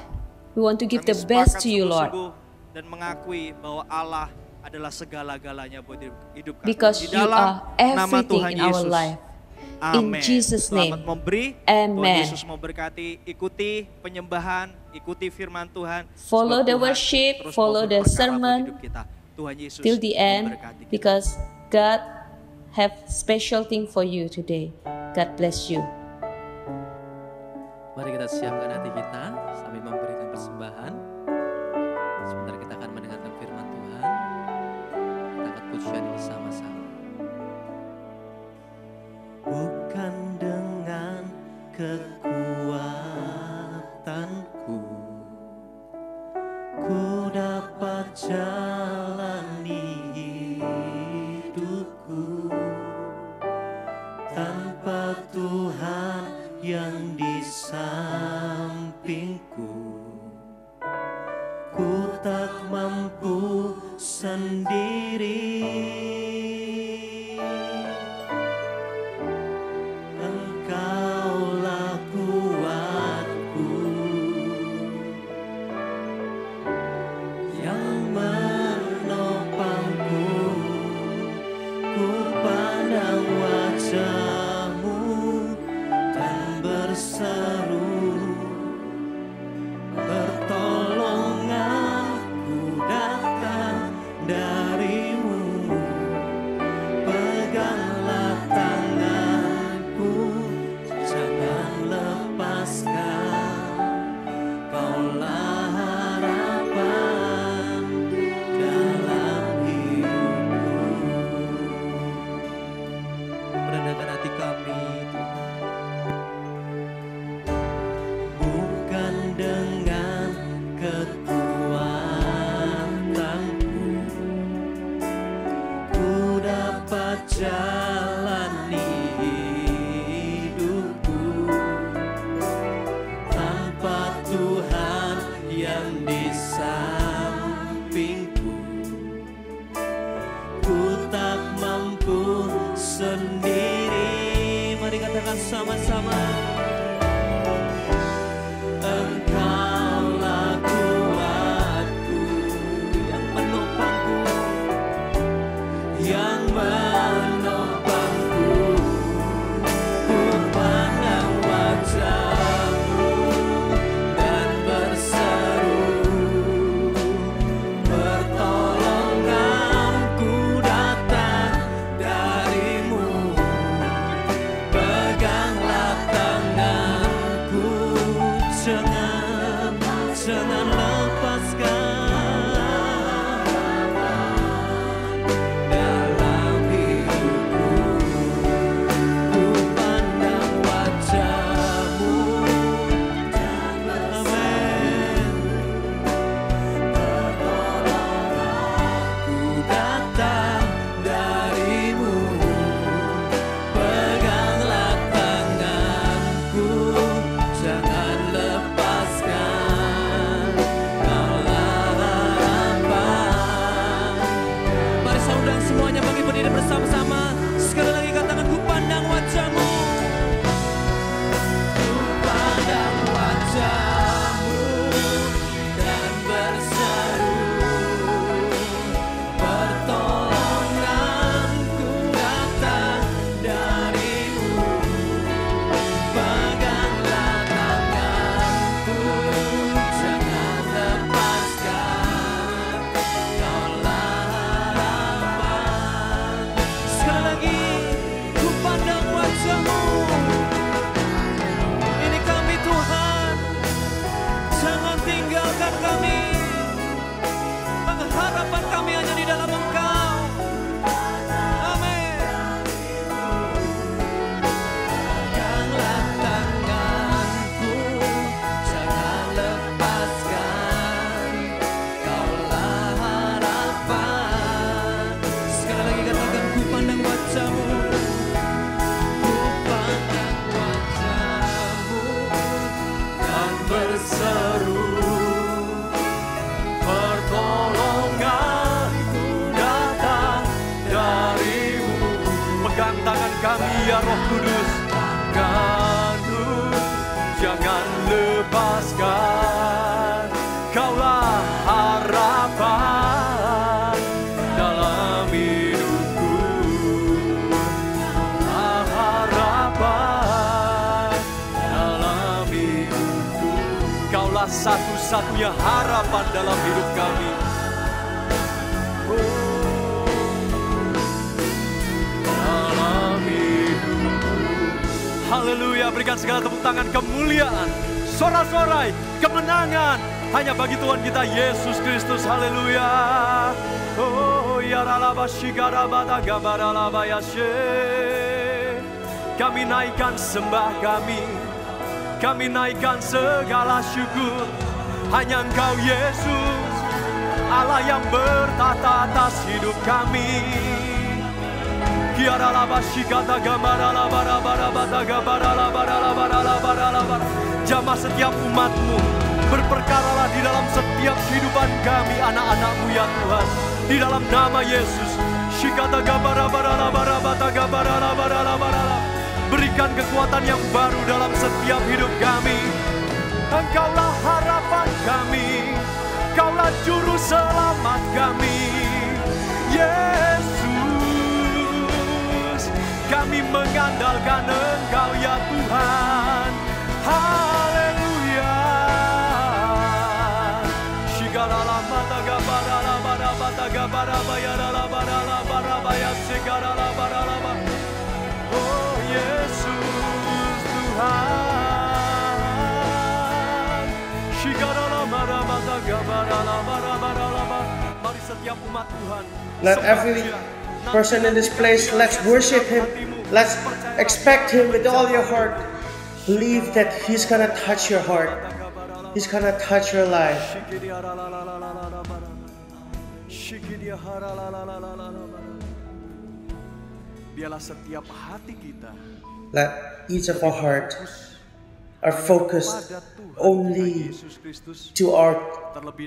Speaker 4: We want to give
Speaker 2: Kami
Speaker 4: the best
Speaker 2: sepakat
Speaker 4: to you, Lord,
Speaker 2: sungguh-sungguh dan mengakui bahwa Allah adalah segala-galanya buat hidup kami.
Speaker 4: because
Speaker 2: Di
Speaker 4: you
Speaker 2: dalam
Speaker 4: are
Speaker 2: nama
Speaker 4: everything
Speaker 2: Tuhan
Speaker 4: in our
Speaker 2: Yesus.
Speaker 4: life.
Speaker 2: Amin.
Speaker 4: In Jesus'
Speaker 2: Selamat
Speaker 4: name.
Speaker 2: memberi.
Speaker 4: Amen.
Speaker 2: Tuhan Yesus memberkati. Ikuti penyembahan, ikuti firman Tuhan.
Speaker 4: Follow
Speaker 2: Sebab
Speaker 4: the
Speaker 2: Tuhan
Speaker 4: worship,
Speaker 2: terus
Speaker 4: follow
Speaker 2: mau
Speaker 4: the
Speaker 2: berperkara buat
Speaker 4: sermon
Speaker 2: hidup kita. Tuhan Yesus
Speaker 4: till the end
Speaker 2: memberkati kita.
Speaker 4: because God have special thing for you today. God bless you.
Speaker 5: Mari kita siapkan hati kita sambil memberikan persembahan. Sebentar kita akan mendengarkan jalani hidupku tanpa Tuhan yang di sampingku. Ku tak mampu sendiri. Engkaulah kuatku yang menopangku. Ku pandang wajah-Mu dan berseru, pertolonganku datang dari-Mu. Peganglah tanganku, jangan lepaskan. Kaulah harapan dalam hidupku. Merendahkan hati kami, Tuhan. Bukan dengan kekuatanku ku dapat jalani hidupku tanpa Tuhan yang di sampingku. Ku tak mampu sendiri. Mari katakan sama-sama. Engkaulah kuatku yang menopangku, yang menopangku. Ku pandang wajah-Mu dan berseru, pertolonganku datang dari-Mu. Peganglah tanganku, jangan lepaskan. Dalam hidupku ku pandang wajah-Mu. Amin. Pertolonganku datang dari-Mu. Peganglah tanganku, jangan lepaskan. Kaulah harapan. Mari saudara semuanya bagi berdiri bersama-sama. Sekali lagi katakan, ku pandang wajah-Mu. Ku pandang wajah-Mu dan berseru, pertolonganku datang dari-Mu. Peganglah tanganku, jangan lepaskan. Kaulah harapan. Sekali lagi, ku pandang wajah-Mu. Ini kami Tuhan, jangan tinggalkan kami. Pengharapan kami hanya di dalam Engkau. Amin. Peganglah tanganku, jangan lepaskan. Kaulah harapan. Sekali lagi katakan, ku pandang wajah-Mu. Ku pandang wajah-Mu dan berseru, pertolonganku datang dari-Mu. Pegang tangan kami ya Roh Kudus. Pegang-Ku, jangan lepaskan. Kaulah harapan dalam hidupku. Kaulah harapan dalam hidupku. Kaulah satu-satunya harapan dalam hidup kami. Dalam hidupku. Haleluya, berikan segala tepuk tangan kemuliaan, sorak-sorai, kemenangan hanya bagi Tuhan kita Yesus Kristus. Haleluya. Oh ya ralaba shigarabada gabaralaba yashe. Kami naikkan sembah kami naikkan segala syukur hanya Engkau Yesus.
Speaker 2: Allah yang bertata atas hidup kami. Jamah setiap umat-Mu, berperkaralah di dalam setiap kehidupan kami, anak-anak-Mu ya Tuhan. Di dalam nama Yesus. Berikan kekuatan yang baru dalam setiap hidup kami. Engkaulah harapan kami, Engkaulah juru selamat kami. Yesus, kami mengandalkan Engkau ya Tuhan. Haleluya. Oh Yesus Tuhan. Mari setiap umat Tuhan.
Speaker 6: Let every person in this place, let's worship Him. Let's expect Him with all your heart. Believe that He's gonna touch your heart. He's gonna touch your life.
Speaker 2: Biarlah setiap hati kita
Speaker 6: Let each of our heart are focused only to our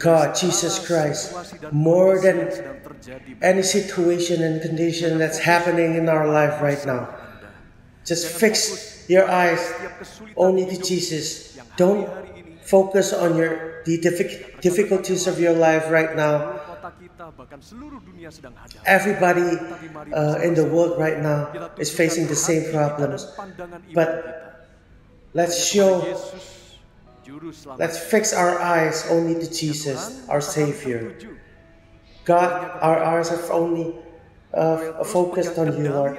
Speaker 6: God, Jesus Christ, more than any situation and condition that's happening in our life right now. Just fix your eyes only to Jesus. Don't focus on the difficulties of your life right now. Everybody in the world right now is facing the same problems. But let's fix our eyes only to Jesus, our Savior. God, our eyes are only focused on you, Lord.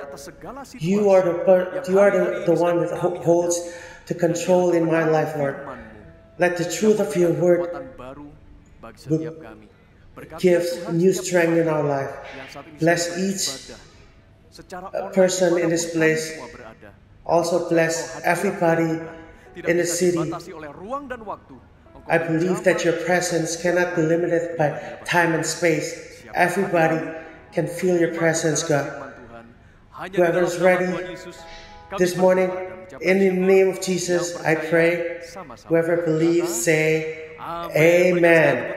Speaker 6: You are the one that holds the control in my life, Lord. Let the truth of your word give new strength in our life. Bless each person in this place. Also bless everybody in the city. I believe that your presence cannot be limited by time and space. Everybody can feel your presence, God. Whoever is ready this morning, in the name of Jesus, I pray. Whoever believes, say Amen.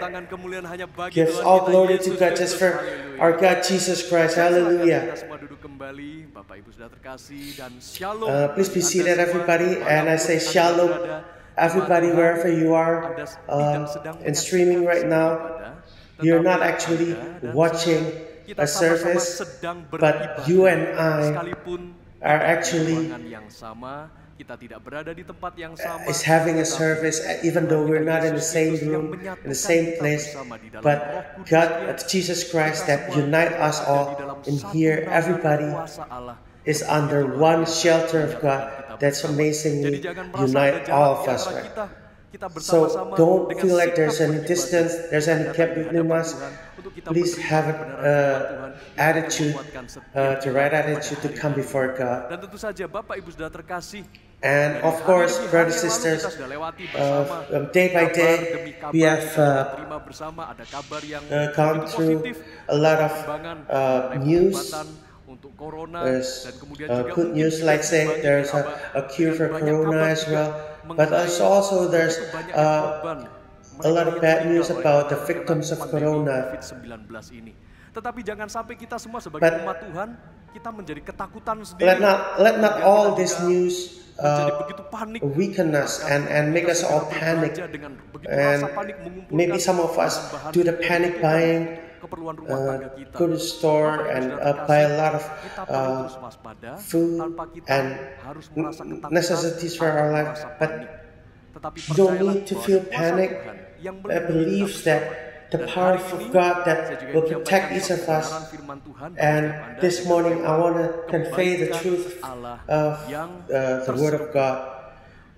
Speaker 6: Gives all glory to God just for our God Jesus Christ. Hallelujah. Please be seated, everybody, and I say shalom, everybody, wherever you are in streaming right now. You're not actually watching a service, but you and I are actually is having a service, even though we're not in the same room, in the same place. But God, Jesus Christ, that unite us all in here. Everybody is under one shelter of God. That's amazingly unite all of us, right? So don't feel like there's any distance, there's any gap between us. Please have an attitude, the right attitude to come before God. And of course, brothers and sisters, day by day, we have gone through a lot of news. There's good news, like say there's a cure for Corona as well. But also there's a lot of bad news about the victims of Corona.
Speaker 2: Tetapi jangan sampai kita semua sebagai umat Tuhan, kita menjadi ketakutan sendiri.
Speaker 6: Let not all this news weaken us and make us all panic. And maybe some of us do the panic buying, go to the store and buy a lot of food and necessities for our life. But you don't need to feel panic. I believe that the power of God that will protect each of us. And this morning I want to convey the truth of the Word of God.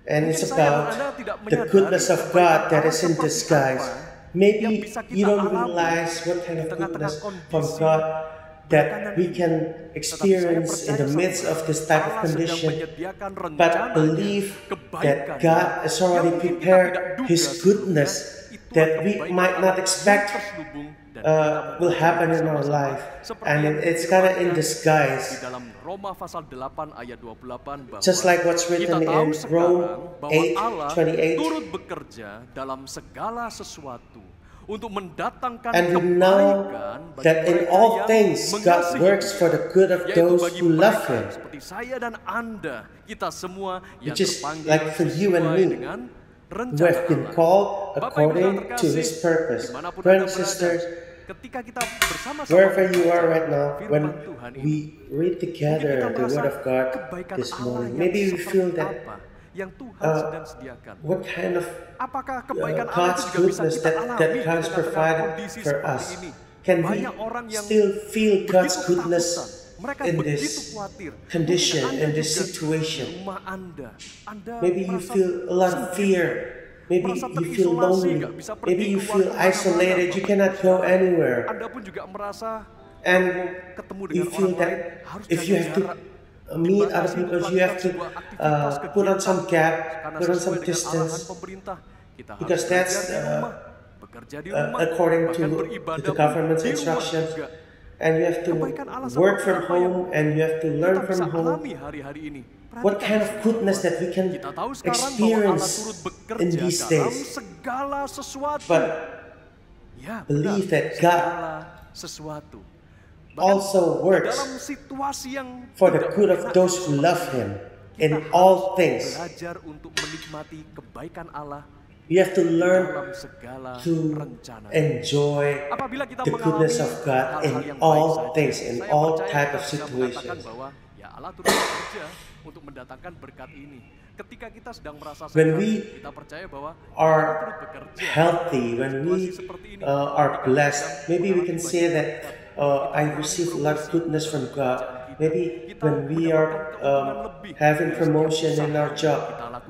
Speaker 6: And it's about the goodness of God that is in disguise. Maybe you don't realize what kind of goodness from God that we can experience in the midst of this type of condition. But believe that God has already prepared His goodness that we might not expect will happen in our life, and it's kind of in disguise.
Speaker 2: Di dalam Roma pasal 8 ayat 28 bahwa
Speaker 6: Just like what's
Speaker 2: kita
Speaker 6: written
Speaker 2: tahu
Speaker 6: in
Speaker 2: sekarang
Speaker 6: Rome
Speaker 2: bahwa Allah
Speaker 6: 8:28.
Speaker 2: turut bekerja dalam segala sesuatu untuk mendatangkan
Speaker 6: And we know
Speaker 2: kebaikan bagi
Speaker 6: that in
Speaker 2: mereka
Speaker 6: all
Speaker 2: yang
Speaker 6: things God
Speaker 2: mengasihi
Speaker 6: works
Speaker 2: Dia,
Speaker 6: for the good of
Speaker 2: yaitu
Speaker 6: those
Speaker 2: bagi
Speaker 6: who love
Speaker 2: mereka
Speaker 6: Him,
Speaker 2: seperti saya dan Anda, kita semua yang
Speaker 6: which is
Speaker 2: terpanggil
Speaker 6: like for you and
Speaker 2: sesuai
Speaker 6: me,
Speaker 2: dengan
Speaker 6: who
Speaker 2: rencana
Speaker 6: have been
Speaker 2: Allah.
Speaker 6: called
Speaker 2: Bapak Ibu
Speaker 6: according
Speaker 2: Saudara
Speaker 6: to
Speaker 2: terkasih,
Speaker 6: His purpose.
Speaker 2: dimanapun
Speaker 6: Brothers
Speaker 2: Anda
Speaker 6: and
Speaker 2: berada,
Speaker 6: sisters,
Speaker 2: ketika kita bersama-sama
Speaker 6: wherever you
Speaker 2: membaca
Speaker 6: are right now, when
Speaker 2: firman Tuhan ini,
Speaker 6: we read together
Speaker 2: mungkin kita
Speaker 6: the Word
Speaker 2: merasa
Speaker 6: of God
Speaker 2: kebaikan
Speaker 6: this
Speaker 2: Allah
Speaker 6: morning,
Speaker 2: yang
Speaker 6: maybe we
Speaker 2: seperti
Speaker 6: feel that
Speaker 2: apa yang Tuhan sedang sediakan.
Speaker 6: what kind of
Speaker 2: Apakah kebaikan Allah
Speaker 6: God's
Speaker 2: itu juga bisa
Speaker 6: goodness
Speaker 2: kita
Speaker 6: that
Speaker 2: alami
Speaker 6: God
Speaker 2: di
Speaker 6: has
Speaker 2: tengah-tengah
Speaker 6: provided
Speaker 2: kondisi
Speaker 6: for
Speaker 2: seperti
Speaker 6: us?
Speaker 2: ini?
Speaker 6: Can we
Speaker 2: Banyak orang yang
Speaker 6: still feel God's
Speaker 2: begitu
Speaker 6: goodness
Speaker 2: ketakutan. Mereka
Speaker 6: in
Speaker 2: begitu
Speaker 6: this
Speaker 2: khawatir.
Speaker 6: condition,
Speaker 2: Mungkin Anda
Speaker 6: in this
Speaker 2: juga
Speaker 6: situation?
Speaker 2: di rumah Anda
Speaker 6: Maybe you
Speaker 2: merasa
Speaker 6: feel a lot of fear. Maybe
Speaker 2: merasa
Speaker 6: you feel
Speaker 2: terisolasi,
Speaker 6: lonely.
Speaker 2: nggak bisa pergi
Speaker 6: Maybe you
Speaker 2: keluar
Speaker 6: feel
Speaker 2: kemana-mana,
Speaker 6: isolated. You
Speaker 2: Bapak
Speaker 6: cannot
Speaker 2: Ibu
Speaker 6: go
Speaker 2: Saudara.
Speaker 6: anywhere.
Speaker 2: Anda pun juga merasa
Speaker 6: And
Speaker 2: ketemu
Speaker 6: you
Speaker 2: dengan
Speaker 6: feel
Speaker 2: orang
Speaker 6: that
Speaker 2: lain harus
Speaker 6: if you
Speaker 2: jaga
Speaker 6: have to
Speaker 2: jarak.
Speaker 6: meet other
Speaker 2: Dibatasi
Speaker 6: people,
Speaker 2: untuk
Speaker 6: you have to
Speaker 2: melakukan sebuah aktivitas
Speaker 6: put on some gap,
Speaker 2: karena
Speaker 6: put on
Speaker 2: sesuai
Speaker 6: some
Speaker 2: dengan arahan
Speaker 6: distance,
Speaker 2: pemerintah. Kita harus
Speaker 6: because that's
Speaker 2: belajar di rumah, bekerja di rumah,
Speaker 6: according
Speaker 2: bahkan
Speaker 6: to
Speaker 2: beribadah
Speaker 6: the
Speaker 2: pun
Speaker 6: government's
Speaker 2: di rumah
Speaker 6: instructions.
Speaker 2: juga.
Speaker 6: And you have to
Speaker 2: Kebaikan Allah
Speaker 6: work
Speaker 2: seperti
Speaker 6: from
Speaker 2: apa yang
Speaker 6: home, and you have to learn
Speaker 2: kita
Speaker 6: from
Speaker 2: bisa
Speaker 6: home.
Speaker 2: alami hari-hari ini.
Speaker 6: What
Speaker 2: Perhatikan
Speaker 6: kind of
Speaker 2: semua
Speaker 6: goodness
Speaker 2: bahwa
Speaker 6: that we can
Speaker 2: kita tahu sekarang bahwa Allah
Speaker 6: experience
Speaker 2: turut
Speaker 6: in
Speaker 2: bekerja
Speaker 6: these
Speaker 2: dalam
Speaker 6: days.
Speaker 2: segala sesuatu.
Speaker 6: But
Speaker 2: Ya,
Speaker 6: believe
Speaker 2: benar,
Speaker 6: that God
Speaker 2: segala sesuatu. Bahkan
Speaker 6: also works
Speaker 2: dalam situasi yang
Speaker 6: for the
Speaker 2: tidak
Speaker 6: good of
Speaker 2: enak,
Speaker 6: those who love Him in all things.
Speaker 2: belajar untuk menikmati kebaikan Allah
Speaker 6: You have to learn
Speaker 2: dalam segala
Speaker 6: to
Speaker 2: rencana.
Speaker 6: enjoy
Speaker 2: Apabila kita
Speaker 6: the goodness
Speaker 2: mengalami
Speaker 6: of God
Speaker 2: hal-hal
Speaker 6: in
Speaker 2: yang baik
Speaker 6: all
Speaker 2: saja,
Speaker 6: things, in
Speaker 2: saya
Speaker 6: all
Speaker 2: percaya
Speaker 6: type
Speaker 2: kita
Speaker 6: of
Speaker 2: bisa mengatakan
Speaker 6: situations.
Speaker 2: bahwa ya Allah turut bekerja untuk mendatangkan berkat ini. Ketika kita sedang merasa
Speaker 6: When
Speaker 2: sehat,
Speaker 6: we
Speaker 2: kita percaya bahwa
Speaker 6: are
Speaker 2: Allah turut bekerja.
Speaker 6: healthy, when we
Speaker 2: Situasi seperti ini,
Speaker 6: are
Speaker 2: ketika
Speaker 6: blessed,
Speaker 2: sedang
Speaker 6: maybe we can
Speaker 2: mengalami
Speaker 6: say
Speaker 2: banyak
Speaker 6: that
Speaker 2: berkat,
Speaker 6: I receive a lot of goodness from God. Maybe when we are having promotion in our job,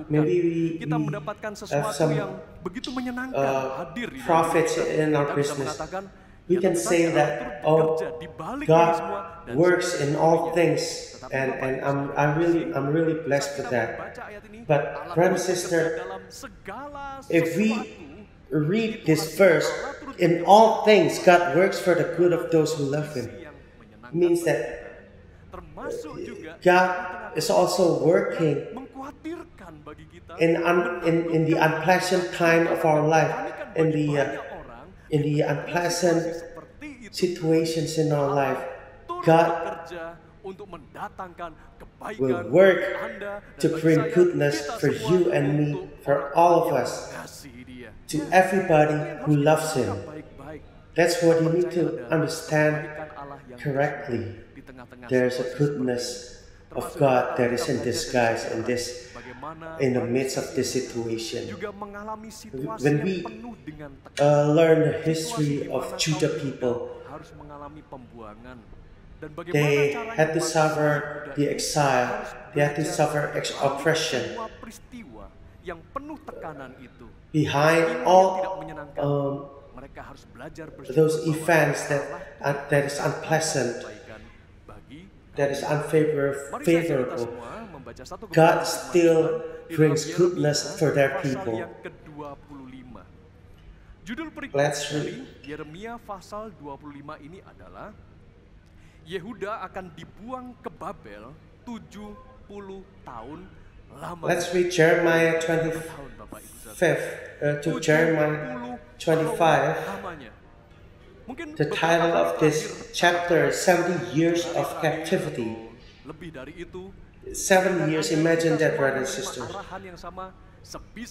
Speaker 6: maybe we
Speaker 2: kita mendapatkan
Speaker 6: have
Speaker 2: sesuatu
Speaker 6: some
Speaker 2: yang begitu menyenangkan hadir di dalam
Speaker 6: profits
Speaker 2: hidup kita.
Speaker 6: in our
Speaker 2: Kita bisa
Speaker 6: business.
Speaker 2: mengatakan,
Speaker 6: We
Speaker 2: ya
Speaker 6: can
Speaker 2: tentu
Speaker 6: say
Speaker 2: saja Allah
Speaker 6: that,
Speaker 2: turut
Speaker 6: oh,
Speaker 2: bekerja di balik ini
Speaker 6: God
Speaker 2: semua dan
Speaker 6: works
Speaker 2: segala
Speaker 6: in all
Speaker 2: sesuatunya.
Speaker 6: things,
Speaker 2: Tetapi
Speaker 6: and
Speaker 2: Bapak Ibu
Speaker 6: I'm really blessed with that.
Speaker 2: Baca ayat ini,
Speaker 6: But
Speaker 2: Allah
Speaker 6: brother
Speaker 2: turut
Speaker 6: sister,
Speaker 2: bekerja dalam segala
Speaker 6: if we
Speaker 2: sesuatu,
Speaker 6: read this verse, in all things God works for the good of those who love Him,
Speaker 2: yang menyenangkan
Speaker 6: means that
Speaker 2: termasuk juga
Speaker 6: God is also working
Speaker 2: mengkhawatirkan bagi kita
Speaker 6: in the unpleasant time of our life, in the unpleasant situations in our life. God
Speaker 2: untuk mendatangkan kebaikan
Speaker 6: will work
Speaker 2: Anda
Speaker 6: to
Speaker 2: dan bagi
Speaker 6: bring
Speaker 2: saya,
Speaker 6: goodness
Speaker 2: kita
Speaker 6: for
Speaker 2: semua
Speaker 6: you and me,
Speaker 2: untuk
Speaker 6: for
Speaker 2: orang
Speaker 6: all of
Speaker 2: yang
Speaker 6: us,
Speaker 2: mengasihi Dia.
Speaker 6: to everybody who loves Him.
Speaker 2: Baik-baik.
Speaker 6: That's what you need to
Speaker 2: Percaya ada
Speaker 6: understand
Speaker 2: kebaikan Allah yang
Speaker 6: correctly.
Speaker 2: di tengah-tengah
Speaker 6: There's a
Speaker 2: situasi
Speaker 6: goodness
Speaker 2: seperti
Speaker 6: of
Speaker 2: ini.
Speaker 6: God
Speaker 2: Termasuk
Speaker 6: that is
Speaker 2: kita
Speaker 6: in
Speaker 2: belajar
Speaker 6: disguise
Speaker 2: dari
Speaker 6: in this,
Speaker 2: bagaimana
Speaker 6: in the midst of
Speaker 2: manusia
Speaker 6: this situation.
Speaker 2: juga mengalami situasi
Speaker 6: When
Speaker 2: yang
Speaker 6: we
Speaker 2: penuh dengan tekanan.
Speaker 6: learn the
Speaker 2: Situasi
Speaker 6: history
Speaker 2: di
Speaker 6: of
Speaker 2: mana
Speaker 6: Judah
Speaker 2: kaum
Speaker 6: people,
Speaker 2: Yuda harus mengalami pembuangan dan bagaimana
Speaker 6: they
Speaker 2: caranya
Speaker 6: had to
Speaker 2: bangsa
Speaker 6: suffer
Speaker 2: Yuda
Speaker 6: the
Speaker 2: ini
Speaker 6: exile,
Speaker 2: harus
Speaker 6: they had to
Speaker 2: belajar
Speaker 6: suffer
Speaker 2: melalui
Speaker 6: oppression.
Speaker 2: semua peristiwa yang penuh tekanan itu.
Speaker 6: Behind
Speaker 2: Peristiwa yang
Speaker 6: all
Speaker 2: tidak menyenangkan, mereka harus belajar bersyukur
Speaker 6: those
Speaker 2: bahwa
Speaker 6: events
Speaker 2: Allah
Speaker 6: that is unpleasant,
Speaker 2: kebaikan bagi
Speaker 6: that is
Speaker 2: Mari saya kita
Speaker 6: unfavorable,
Speaker 2: semua membaca satu
Speaker 6: God
Speaker 2: kebenaran
Speaker 6: still
Speaker 2: firman Tuhan di
Speaker 6: brings
Speaker 2: dalam
Speaker 6: goodness
Speaker 2: Yeremia
Speaker 6: for their
Speaker 2: pasal
Speaker 6: people.
Speaker 2: yang ke-25. Judul perikop
Speaker 6: Let's
Speaker 2: dari
Speaker 6: read.
Speaker 2: Yeremia pasal 25 ini adalah Yehuda akan dibuang ke Babel 70 tahun lamanya.
Speaker 6: Let's read Jeremiah
Speaker 2: Tahun, Bapak Ibu Saudara.
Speaker 6: 25 to Jeremiah 25.
Speaker 2: Lamanya. Mungkin
Speaker 6: The
Speaker 2: beberapa
Speaker 6: title
Speaker 2: kali
Speaker 6: of this
Speaker 2: terakhir,
Speaker 6: chapter is 70 Years of
Speaker 2: hari-hari
Speaker 6: Captivity.
Speaker 2: atau lebih dari itu.
Speaker 6: 7 years, imagine that, brothers and sisters.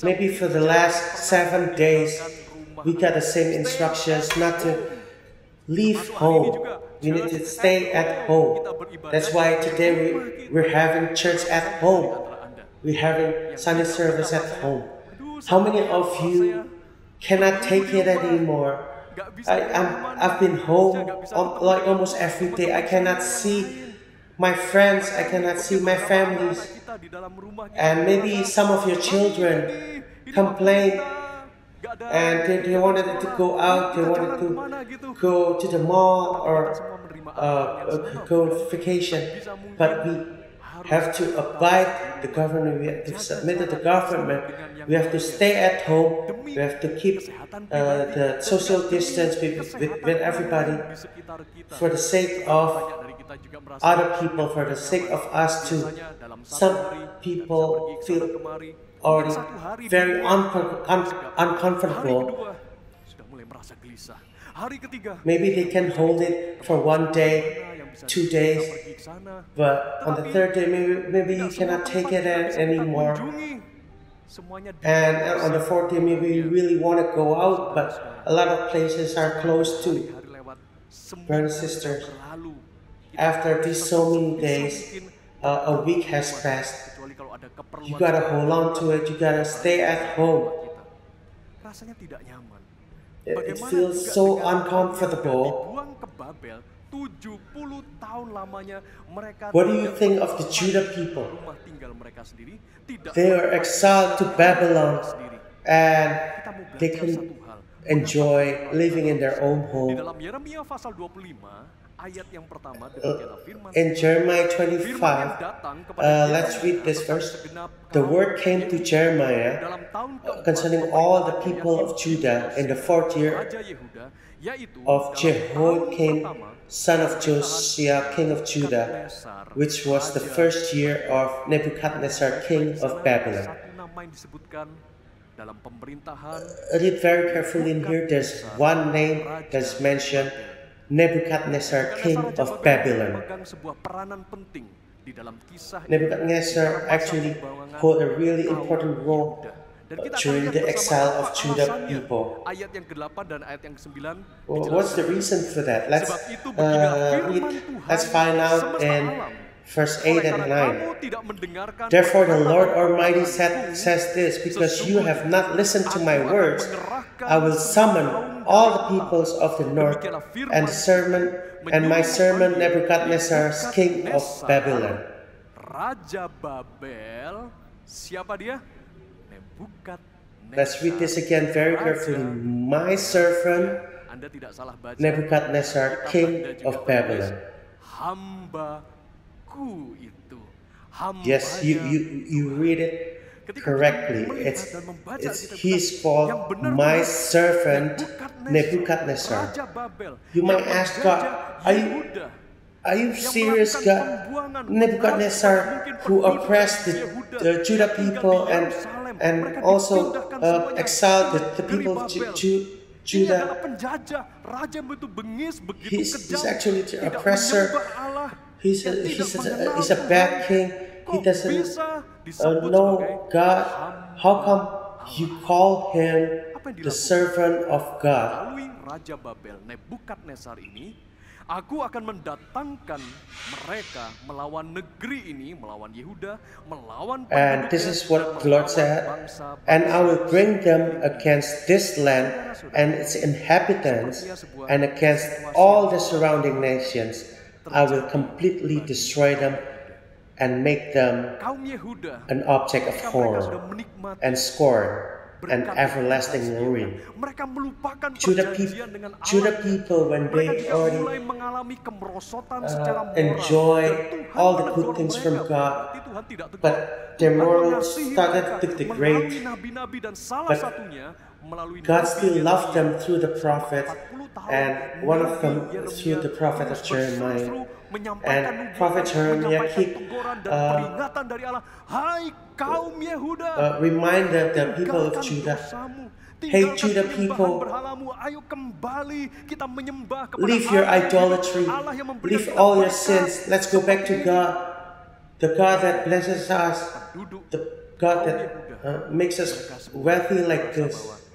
Speaker 6: Maybe for the last 7 days, we got the same instructions not to leave home. We need to stay at home. That's why today we're having church at home. We're having Sunday service at home. How many of you cannot take it anymore? I've been home like almost every day. I cannot see my friends, I cannot see my families. And maybe some of your children complain and they wanted to go out, they wanted to go to the mall or go on vacation. But we have to abide the government, we have to submit to the government, we have to stay at home, we have to keep the social distance with everybody for the sake of other people, for the sake of us too. Some people feel already very uncomfortable. Maybe they can hold it for 1 day, 2 days, but on the 3rd day, maybe you cannot take it anymore. And on the 4th day, maybe you really want to go out, but a lot of places are closed too. Brothers and sisters, after these so many days, a week has passed. You gotta hold on to it, you gotta stay at home. It feels so uncomfortable. What do you think of the Judah people? They are exiled to Babylon and they can enjoy living in their own home. In Jeremiah 25, let's read this verse. The word came to Jeremiah concerning all the people of Judah in the 4th year of Jehoiakim, son of Josiah, king of Judah, which was the 1st year of Nebuchadnezzar, king of Babylon. Read very carefully in here. There's one name that's mentioned, Nebuchadnezzar, king of Babylon. Nebuchadnezzar actually hold a really important role during the exile of Judah people. Well, what's the reason for that? Let's find out in verse 8 and 9. Therefore the Lord Almighty says this, because you have not listened to my words, I will summon all the peoples of the north and my servant Nebuchadnezzar, king of Babylon.
Speaker 2: Raja Babel, siapa dia? Nebuchadnezzar.
Speaker 6: Let's read this again very carefully. My servant Nebuchadnezzar, king of Babylon.
Speaker 2: Hambaku itu.
Speaker 6: Yes, you read it correctly. He's called my servant Nebuchadnezzar. You might ask God, are you serious, God? Nebuchadnezzar, who oppressed the Judah people and also exiled the people of Judah, he's actually the oppressor. He's a bad king. He doesn't know God. How come you call him the servant of God?
Speaker 2: Raja Babel, Nebukadnezar ini, aku akan mendatangkan mereka melawan negeri ini, melawan Yehuda, melawan penduduk.
Speaker 6: And this is what the Lord said. And I will bring them against this land and its inhabitants and against all the surrounding nations. I will completely destroy them and make them an object of horror and scorn and everlasting ruin. Judah people, when they already enjoy all the good things from God, but their morals started to degrade, but God still loved them through the prophet, and one of them through the prophet of Jeremiah. And Prophet Jeremiah reminded the people of Judah, hey Judah people, leave your idolatry, leave all your sins, let's go back to God, the God that blesses us, the God that makes us wealthy like this.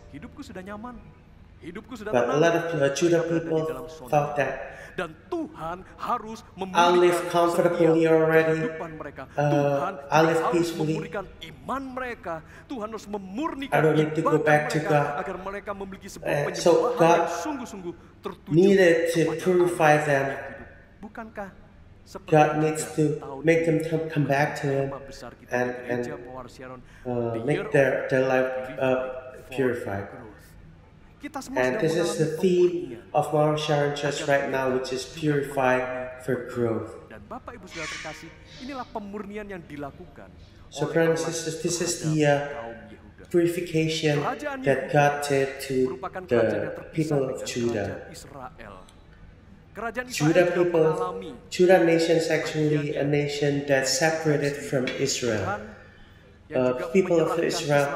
Speaker 6: But a lot of Judah people thought that I'll live comfortably already. I'll live peacefully. I don't need to go back to God. So God needed to purify them. God needs to make them come back to Him and make their life purified. And this is the theme of Mount Sharon Church right now, which is purify for growth.
Speaker 2: Dan Bapak Ibu Saudara terkasih, inilah pemurnian yang dilakukan
Speaker 6: So,
Speaker 2: oleh
Speaker 6: brothers
Speaker 2: Allah
Speaker 6: and sisters, this is
Speaker 2: terhadap
Speaker 6: the
Speaker 2: kaum Yehuda.
Speaker 6: purification that God did to
Speaker 2: Merupakan kerajaan yang
Speaker 6: the
Speaker 2: terpisah
Speaker 6: people of
Speaker 2: dengan
Speaker 6: Judah.
Speaker 2: kerajaan Israel. Kerajaan Israel
Speaker 6: Judah
Speaker 2: juga
Speaker 6: people,
Speaker 2: mengalami
Speaker 6: Judah nation is actually a nation that separated from Israel.
Speaker 2: Tuhan yang juga
Speaker 6: People of
Speaker 2: menyerahkan
Speaker 6: Israel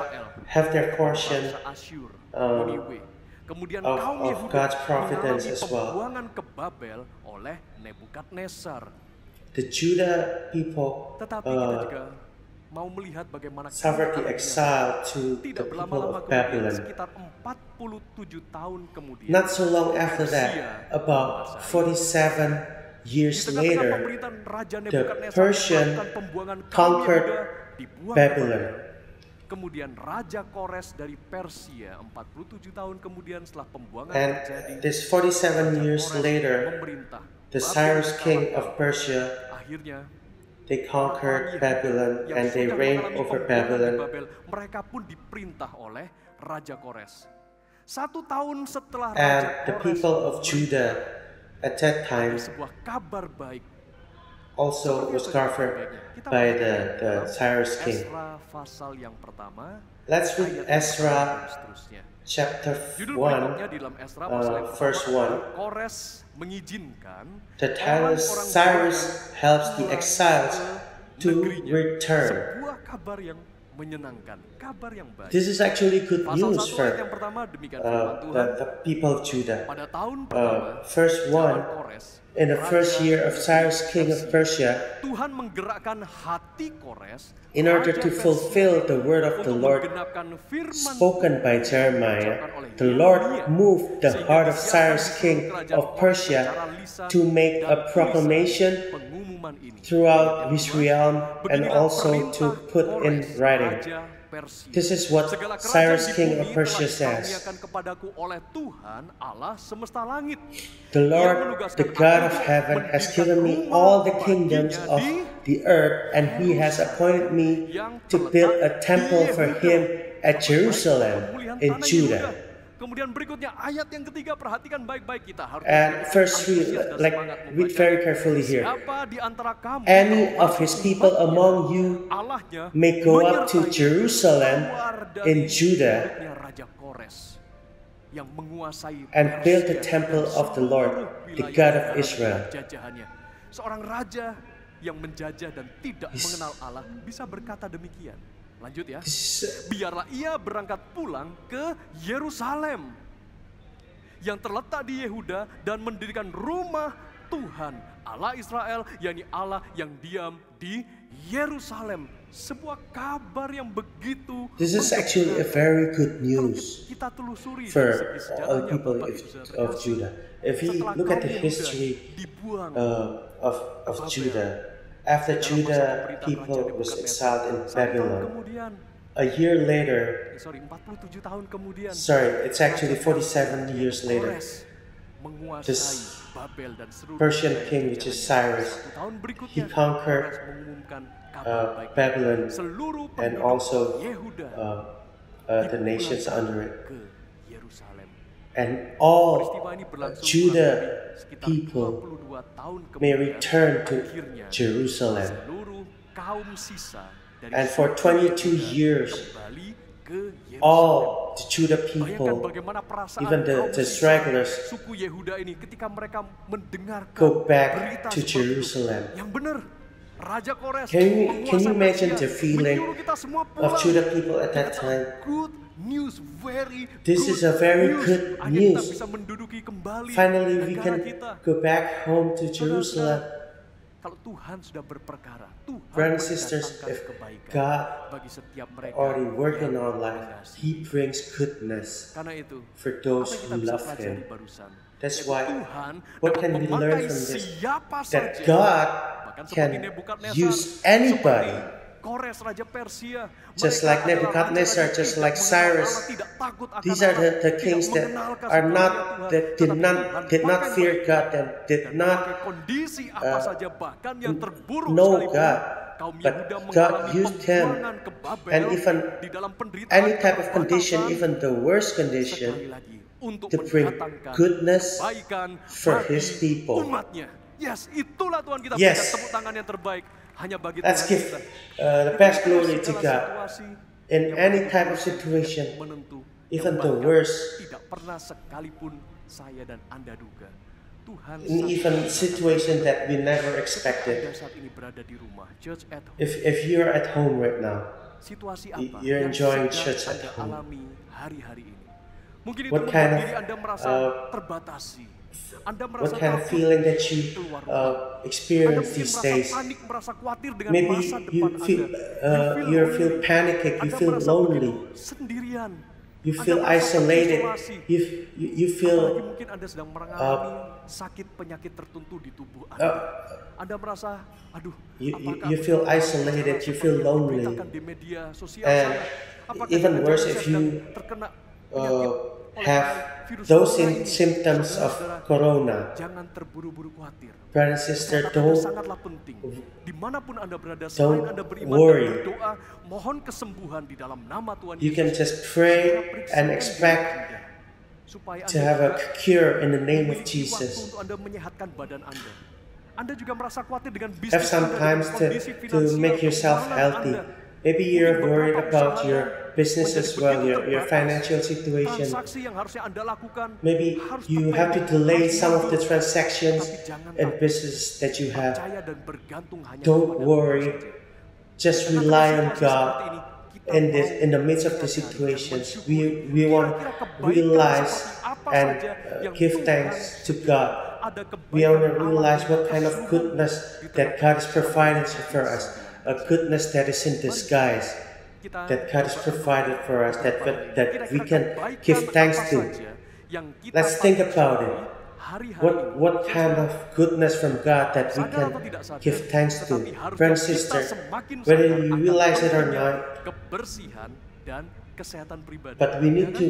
Speaker 6: have their portion
Speaker 2: bangsa Asyur, Niniwe. Kemudian
Speaker 6: of
Speaker 2: kaum Yehuda
Speaker 6: God's providence
Speaker 2: mengalami
Speaker 6: as well.
Speaker 2: pembuangan ke Babel oleh Nebukadnezar.
Speaker 6: The Judah people
Speaker 2: Tetapi kita juga mau melihat bagaimana
Speaker 6: suffered the exile to the
Speaker 2: tidak
Speaker 6: people
Speaker 2: berlama-lama
Speaker 6: of
Speaker 2: kemudian,
Speaker 6: Babylon.
Speaker 2: sekitar 47 tahun kemudian,
Speaker 6: Not so long after that, about 47 years
Speaker 2: di tengah-tengah
Speaker 6: later,
Speaker 2: pemerintahan Raja
Speaker 6: the
Speaker 2: Nebukadnezar
Speaker 6: Persian
Speaker 2: melakukan pembuangan kaum
Speaker 6: conquered
Speaker 2: Yehuda, dibuang ke
Speaker 6: Babylon.
Speaker 2: Babel. Kemudian Raja Kores dari Persia 47 tahun kemudian setelah pembuangan
Speaker 6: And
Speaker 2: terjadi,
Speaker 6: this 47 years
Speaker 2: Kores
Speaker 6: later,
Speaker 2: memerintah.
Speaker 6: the
Speaker 2: Babel
Speaker 6: Cyrus king
Speaker 2: dikalahkan.
Speaker 6: of Persia,
Speaker 2: Akhirnya
Speaker 6: they conquered
Speaker 2: orang-orang
Speaker 6: Babylon
Speaker 2: yang
Speaker 6: and they
Speaker 2: sudah
Speaker 6: reigned
Speaker 2: mengalami
Speaker 6: over
Speaker 2: pembuangan di
Speaker 6: Babylon.
Speaker 2: Babel, mereka pun diperintah oleh Raja Kores. 1 tahun setelah
Speaker 6: And
Speaker 2: Raja
Speaker 6: the
Speaker 2: Kores
Speaker 6: people of Judah at that time
Speaker 2: sebuah kabar baik
Speaker 6: also was covered by the Cyrus king.
Speaker 2: Esra pasal yang pertama,
Speaker 6: Let's read
Speaker 2: ayat
Speaker 6: Ezra
Speaker 2: dan seterusnya.
Speaker 6: chapter
Speaker 2: Judul
Speaker 6: 1,
Speaker 2: berikutnya di dalam Esra pasal yang
Speaker 6: verse
Speaker 2: pertama,
Speaker 6: 1.
Speaker 2: Kores mengizinkan
Speaker 6: The title
Speaker 2: orang-orang
Speaker 6: Cyrus
Speaker 2: Babel
Speaker 6: helps the
Speaker 2: pulang
Speaker 6: exiles
Speaker 2: ke
Speaker 6: to
Speaker 2: negerinya.
Speaker 6: return.
Speaker 2: Sebuah kabar yang menyenangkan, kabar yang baik.
Speaker 6: This is actually good
Speaker 2: Pasal
Speaker 6: news
Speaker 2: 1
Speaker 6: for
Speaker 2: ayat yang pertama demikian firman Tuhan.
Speaker 6: the people of Judah.
Speaker 2: Pada tahun pertama,
Speaker 6: Verse 1,
Speaker 2: zaman Kores,
Speaker 6: in the first
Speaker 2: Raja
Speaker 6: year of Cyrus king of Persia,
Speaker 2: Tuhan menggerakkan hati Kores
Speaker 6: in order
Speaker 2: Raja
Speaker 6: to
Speaker 2: Persia,
Speaker 6: fulfill the word of the
Speaker 2: untuk
Speaker 6: Lord
Speaker 2: menggenapkan firman
Speaker 6: spoken by Jeremiah, the Lord moved the heart of Cyrus king of Persia to make a proclamation
Speaker 2: pengumuman ini.
Speaker 6: throughout his realm and
Speaker 2: Beginilah
Speaker 6: also to
Speaker 2: perintah
Speaker 6: put in
Speaker 2: Kores,
Speaker 6: writing.
Speaker 2: Raja Persia.
Speaker 6: This is what
Speaker 2: Segala kerajaan
Speaker 6: Cyrus
Speaker 2: di
Speaker 6: king
Speaker 2: bumi
Speaker 6: of Persia
Speaker 2: telah
Speaker 6: says.
Speaker 2: dikaruniakan kepadaku oleh Tuhan Allah semesta langit.
Speaker 6: The
Speaker 2: Ia
Speaker 6: Lord,
Speaker 2: menugaskan
Speaker 6: the God
Speaker 2: aku
Speaker 6: of heaven, has
Speaker 2: mendirikan
Speaker 6: given me
Speaker 2: rumah
Speaker 6: all the kingdoms
Speaker 2: baginya
Speaker 6: of
Speaker 2: di
Speaker 6: the earth, and he has appointed me to build a temple for him at Jerusalem
Speaker 2: pemulihan
Speaker 6: in
Speaker 2: tanah
Speaker 6: Judah.
Speaker 2: Yehuda. Kemudian berikutnya ayat yang ketiga, perhatikan baik-baik, kita harus
Speaker 6: And
Speaker 2: lebih
Speaker 6: verse 3,
Speaker 2: antusias dan
Speaker 6: like,
Speaker 2: semangat
Speaker 6: read
Speaker 2: membaca.
Speaker 6: very carefully here.
Speaker 2: Siapa di antara kamu
Speaker 6: Any
Speaker 2: yang
Speaker 6: of his people among you
Speaker 2: Allahnya
Speaker 6: may go up to
Speaker 2: menyertai
Speaker 6: Jerusalem
Speaker 2: keluar dari
Speaker 6: in Judah
Speaker 2: mulutnya Raja Kores yang menguasai
Speaker 6: and build the
Speaker 2: Persia
Speaker 6: temple
Speaker 2: dan
Speaker 6: of the Lord,
Speaker 2: seluruh
Speaker 6: the
Speaker 2: wilayah
Speaker 6: God of
Speaker 2: negara
Speaker 6: Israel.
Speaker 2: jajahannya. Seorang raja yang menjajah dan tidak mengenal Allah bisa berkata demikian. Lanjut ya. Biarlah ia berangkat pulang ke Yerusalem yang terletak di Yehuda dan mendirikan rumah Tuhan Allah Israel, yakni Allah yang diam di Yerusalem. Sebuah kabar yang begitu
Speaker 6: This is actually a very good news
Speaker 2: kita telusuri
Speaker 6: for
Speaker 2: dari segi
Speaker 6: all
Speaker 2: sejarahnya,
Speaker 6: people
Speaker 2: Bapak Ibu Saudara
Speaker 6: of
Speaker 2: terkasih.
Speaker 6: Judah. If we
Speaker 2: Setelah
Speaker 6: look at
Speaker 2: kaum
Speaker 6: the
Speaker 2: Yehuda
Speaker 6: history
Speaker 2: dibuang
Speaker 6: of Judah, after
Speaker 2: dalam masa
Speaker 6: Judah
Speaker 2: pemerintahan
Speaker 6: people
Speaker 2: Raja
Speaker 6: was
Speaker 2: Nebukadnezar,
Speaker 6: exiled in
Speaker 2: 1 tahun
Speaker 6: Babylon,
Speaker 2: kemudian,
Speaker 6: a year later,
Speaker 2: 47 tahun kemudian,
Speaker 6: sorry, it's actually 47 years later,
Speaker 2: Kores menguasai
Speaker 6: this
Speaker 2: Babel dan seluruh
Speaker 6: Persian
Speaker 2: wilayah
Speaker 6: king, which is
Speaker 2: jajahannya.
Speaker 6: Cyrus,
Speaker 2: 1 tahun berikutnya,
Speaker 6: he conquered
Speaker 2: Kores mengumumkan kabar baik.
Speaker 6: Babylon
Speaker 2: Seluruh
Speaker 6: and
Speaker 2: penduduk
Speaker 6: also
Speaker 2: Yehuda
Speaker 6: the nations under it.
Speaker 2: ke Yerusalem.
Speaker 6: And all
Speaker 2: Peristiwa ini berlangsung
Speaker 6: Judah
Speaker 2: kurang lebih sekitar
Speaker 6: people
Speaker 2: 22 tahun
Speaker 6: may
Speaker 2: kemudian.
Speaker 6: return to
Speaker 2: Akhirnya,
Speaker 6: Jerusalem.
Speaker 2: seluruh kaum sisa dari
Speaker 6: And for
Speaker 2: suku
Speaker 6: 22
Speaker 2: Yehuda
Speaker 6: years,
Speaker 2: kembali ke Yerusalem.
Speaker 6: all the Judah
Speaker 2: Bayangkan
Speaker 6: people,
Speaker 2: bagaimana perasaan
Speaker 6: even
Speaker 2: kaum
Speaker 6: the
Speaker 2: sisa
Speaker 6: stragglers,
Speaker 2: suku Yehuda ini ketika mereka mendengarkan
Speaker 6: go back
Speaker 2: berita
Speaker 6: to
Speaker 2: seperti itu.
Speaker 6: Jerusalem.
Speaker 2: Yang benar, Raja Kores
Speaker 6: Can you
Speaker 2: menguasai
Speaker 6: imagine
Speaker 2: Persia,
Speaker 6: the feeling
Speaker 2: menyuruh kita semua
Speaker 6: of
Speaker 2: pulang.
Speaker 6: Judah people at that
Speaker 2: That's
Speaker 6: time?
Speaker 2: good news, very
Speaker 6: This
Speaker 2: good
Speaker 6: is a very
Speaker 2: news.
Speaker 6: good
Speaker 2: Akhirnya kita
Speaker 6: news.
Speaker 2: bisa menduduki kembali
Speaker 6: Finally, we
Speaker 2: negara
Speaker 6: can
Speaker 2: kita.
Speaker 6: go back home to Jerusalem.
Speaker 2: Kalau Tuhan sudah berperkara, Tuhan
Speaker 6: Brothers and sisters,
Speaker 2: mendatangkan
Speaker 6: if
Speaker 2: kebaikan
Speaker 6: God
Speaker 2: bagi setiap mereka
Speaker 6: already worked in
Speaker 2: yang
Speaker 6: our life,
Speaker 2: mengasihi.
Speaker 6: He brings goodness
Speaker 2: Karena itu,
Speaker 6: for
Speaker 2: apa
Speaker 6: those
Speaker 2: yang kita
Speaker 6: who
Speaker 2: bisa
Speaker 6: love
Speaker 2: pelajari
Speaker 6: Him.
Speaker 2: barusan?
Speaker 6: That's
Speaker 2: Yaitu
Speaker 6: why,
Speaker 2: Tuhan
Speaker 6: what
Speaker 2: dapat
Speaker 6: can we learn
Speaker 2: memakai
Speaker 6: from this?
Speaker 2: siapa
Speaker 6: That
Speaker 2: saja,
Speaker 6: God
Speaker 2: bahkan seperti
Speaker 6: can
Speaker 2: Nebukadnezar,
Speaker 6: use anybody,
Speaker 2: seperti Kores Raja Persia,
Speaker 6: just
Speaker 2: mereka
Speaker 6: like
Speaker 2: adalah
Speaker 6: Nebuchadnezzar,
Speaker 2: raja-raja
Speaker 6: just
Speaker 2: tidak
Speaker 6: like
Speaker 2: mengenal
Speaker 6: Cyrus.
Speaker 2: Allah, tidak takut akan
Speaker 6: These are
Speaker 2: Allah,
Speaker 6: the
Speaker 2: tidak
Speaker 6: kings that
Speaker 2: mengenal kasih
Speaker 6: are not
Speaker 2: karunia Tuhan,
Speaker 6: that
Speaker 2: tetapi Tuhan
Speaker 6: did not
Speaker 2: pakai
Speaker 6: fear
Speaker 2: mereka
Speaker 6: God and did
Speaker 2: dan
Speaker 6: not
Speaker 2: memakai kondisi apa saja, bahkan yang terburuk
Speaker 6: know
Speaker 2: sekalipun,
Speaker 6: God,
Speaker 2: kaum
Speaker 6: but
Speaker 2: Yehuda
Speaker 6: God
Speaker 2: mengalami
Speaker 6: used him,
Speaker 2: pembuangan ke Babel
Speaker 6: and even
Speaker 2: di dalam penderitaan
Speaker 6: any type of condition,
Speaker 2: keterbatasan.
Speaker 6: even the worst
Speaker 2: Sekali
Speaker 6: condition,
Speaker 2: lagi, untuk
Speaker 6: to bring
Speaker 2: mendatangkan
Speaker 6: goodness
Speaker 2: kebaikan
Speaker 6: for
Speaker 2: bagi
Speaker 6: His people.
Speaker 2: umatnya. Yes, itulah Tuhan kita
Speaker 6: Yes.
Speaker 2: berikan tepuk tangan yang terbaik hanya bagi
Speaker 6: Let's
Speaker 2: Tuhan
Speaker 6: give
Speaker 2: kita.
Speaker 6: the best glory to
Speaker 2: Segala
Speaker 6: God.
Speaker 2: situasi
Speaker 6: In
Speaker 2: yang
Speaker 6: any
Speaker 2: menentu,
Speaker 6: type of situation,
Speaker 2: menentu,
Speaker 6: even
Speaker 2: yang
Speaker 6: the
Speaker 2: bahkan
Speaker 6: worst,
Speaker 2: tidak pernah sekalipun saya dan Anda duga. Tuhan
Speaker 6: in even situation that we never
Speaker 2: Anda
Speaker 6: expected.
Speaker 2: saat ini berada di rumah, church at home.
Speaker 6: If you're at home right now,
Speaker 2: Situasi apa
Speaker 6: you're
Speaker 2: yang
Speaker 6: enjoying
Speaker 2: sedang
Speaker 6: church at
Speaker 2: Anda
Speaker 6: home.
Speaker 2: alami hari-hari ini? Mungkin itu
Speaker 6: What
Speaker 2: membuat
Speaker 6: kind of,
Speaker 2: diri Anda merasa terbatasi. Anda merasa
Speaker 6: what kind of
Speaker 2: takut
Speaker 6: feeling that you
Speaker 2: keluar rumah. Anda
Speaker 6: experience
Speaker 2: mungkin
Speaker 6: these
Speaker 2: merasa
Speaker 6: days?
Speaker 2: panik, merasa khawatir dengan
Speaker 6: Maybe
Speaker 2: masa
Speaker 6: you
Speaker 2: depan
Speaker 6: feel
Speaker 2: Anda.
Speaker 6: you feel panicky, you
Speaker 2: Anda
Speaker 6: feel
Speaker 2: merasa
Speaker 6: lonely,
Speaker 2: begitu sendirian.
Speaker 6: you
Speaker 2: Anda
Speaker 6: feel
Speaker 2: merasa
Speaker 6: isolated,
Speaker 2: terisolasi.
Speaker 6: you
Speaker 2: Apalagi
Speaker 6: feel
Speaker 2: mungkin Anda sedang mengalami sakit penyakit tertentu di tubuh Anda. Anda merasa, aduh, apakah
Speaker 6: you feel isolated, you feel lonely,
Speaker 2: diberitakan di media sosial
Speaker 6: and
Speaker 2: sana? Apakah
Speaker 6: even
Speaker 2: jangan-jangan
Speaker 6: worse
Speaker 2: saya
Speaker 6: if
Speaker 2: sedang
Speaker 6: you
Speaker 2: terkena penyakit oleh
Speaker 6: have
Speaker 2: virus
Speaker 6: those
Speaker 2: corona ini?
Speaker 6: symptoms of
Speaker 2: Saudara-saudara,
Speaker 6: corona.
Speaker 2: jangan terburu-buru khawatir.
Speaker 6: Brother and sister,
Speaker 2: Kesehatan Anda
Speaker 6: don't
Speaker 2: sangatlah penting. Dimanapun Anda berada, selain Anda beriman
Speaker 6: worry.
Speaker 2: dan berdoa, mohon kesembuhan di dalam nama Tuhan
Speaker 6: You
Speaker 2: Yesus.
Speaker 6: can just pray and expect
Speaker 2: supaya
Speaker 6: to
Speaker 2: Anda
Speaker 6: have a
Speaker 2: juga
Speaker 6: cure in the name of
Speaker 2: memiliki waktu
Speaker 6: Jesus.
Speaker 2: untuk Anda menyehatkan badan Anda. Anda juga merasa khawatir dengan
Speaker 6: Have
Speaker 2: bisnis
Speaker 6: some
Speaker 2: Anda,
Speaker 6: times
Speaker 2: dengan
Speaker 6: to
Speaker 2: kondisi
Speaker 6: make
Speaker 2: finansial,
Speaker 6: yourself
Speaker 2: keuangan
Speaker 6: healthy.
Speaker 2: Anda.
Speaker 6: Maybe you're
Speaker 2: Mungkin
Speaker 6: worried
Speaker 2: beberapa
Speaker 6: about
Speaker 2: usaha
Speaker 6: your business
Speaker 2: menjadi
Speaker 6: as well,
Speaker 2: begitu
Speaker 6: your
Speaker 2: terbatas.
Speaker 6: financial situation.
Speaker 2: Transaksi yang harusnya Anda lakukan
Speaker 6: Maybe
Speaker 2: harus
Speaker 6: you have to
Speaker 2: terpendek,
Speaker 6: delay
Speaker 2: harus
Speaker 6: some of the
Speaker 2: mundur.
Speaker 6: transactions
Speaker 2: Tapi jangan
Speaker 6: and
Speaker 2: takut.
Speaker 6: business that you have.
Speaker 2: Percaya dan bergantung hanya
Speaker 6: Don't
Speaker 2: kepada
Speaker 6: worry.
Speaker 2: Tuhan saja.
Speaker 6: Just
Speaker 2: Karena
Speaker 6: rely
Speaker 2: dalam
Speaker 6: on
Speaker 2: situasi
Speaker 6: God
Speaker 2: seperti ini, kita
Speaker 6: in
Speaker 2: mau
Speaker 6: the midst of the
Speaker 2: menyadari dan
Speaker 6: situations.
Speaker 2: mensyukuri
Speaker 6: We want
Speaker 2: kira-kira kebaikan
Speaker 6: realize
Speaker 2: seperti apa
Speaker 6: and
Speaker 2: saja yang
Speaker 6: give
Speaker 2: Tuhan
Speaker 6: thanks to God.
Speaker 2: ada kebaikan
Speaker 6: We want to
Speaker 2: Allah
Speaker 6: realize what
Speaker 2: yang
Speaker 6: kind of
Speaker 2: tersembunyi
Speaker 6: goodness
Speaker 2: di
Speaker 6: that
Speaker 2: tengah
Speaker 6: God has provided for us, a goodness that is in disguise,
Speaker 2: kita
Speaker 6: that God has provided for us, that
Speaker 2: kira-kira
Speaker 6: we can
Speaker 2: kebaikan
Speaker 6: give thanks
Speaker 2: apa
Speaker 6: to.
Speaker 2: saja yang kita
Speaker 6: Let's think
Speaker 2: pakai
Speaker 6: about it.
Speaker 2: hari-hari
Speaker 6: What kind of goodness from God that we
Speaker 2: sadar
Speaker 6: can
Speaker 2: atau tidak sadar,
Speaker 6: give thanks to,
Speaker 2: tetapi harusnya
Speaker 6: friend and
Speaker 2: kita
Speaker 6: sister,
Speaker 2: semakin
Speaker 6: whether
Speaker 2: sadar
Speaker 6: you
Speaker 2: akan
Speaker 6: realize it or
Speaker 2: pentingnya
Speaker 6: not.
Speaker 2: kebersihan dan kesehatan pribadi.
Speaker 6: But we need to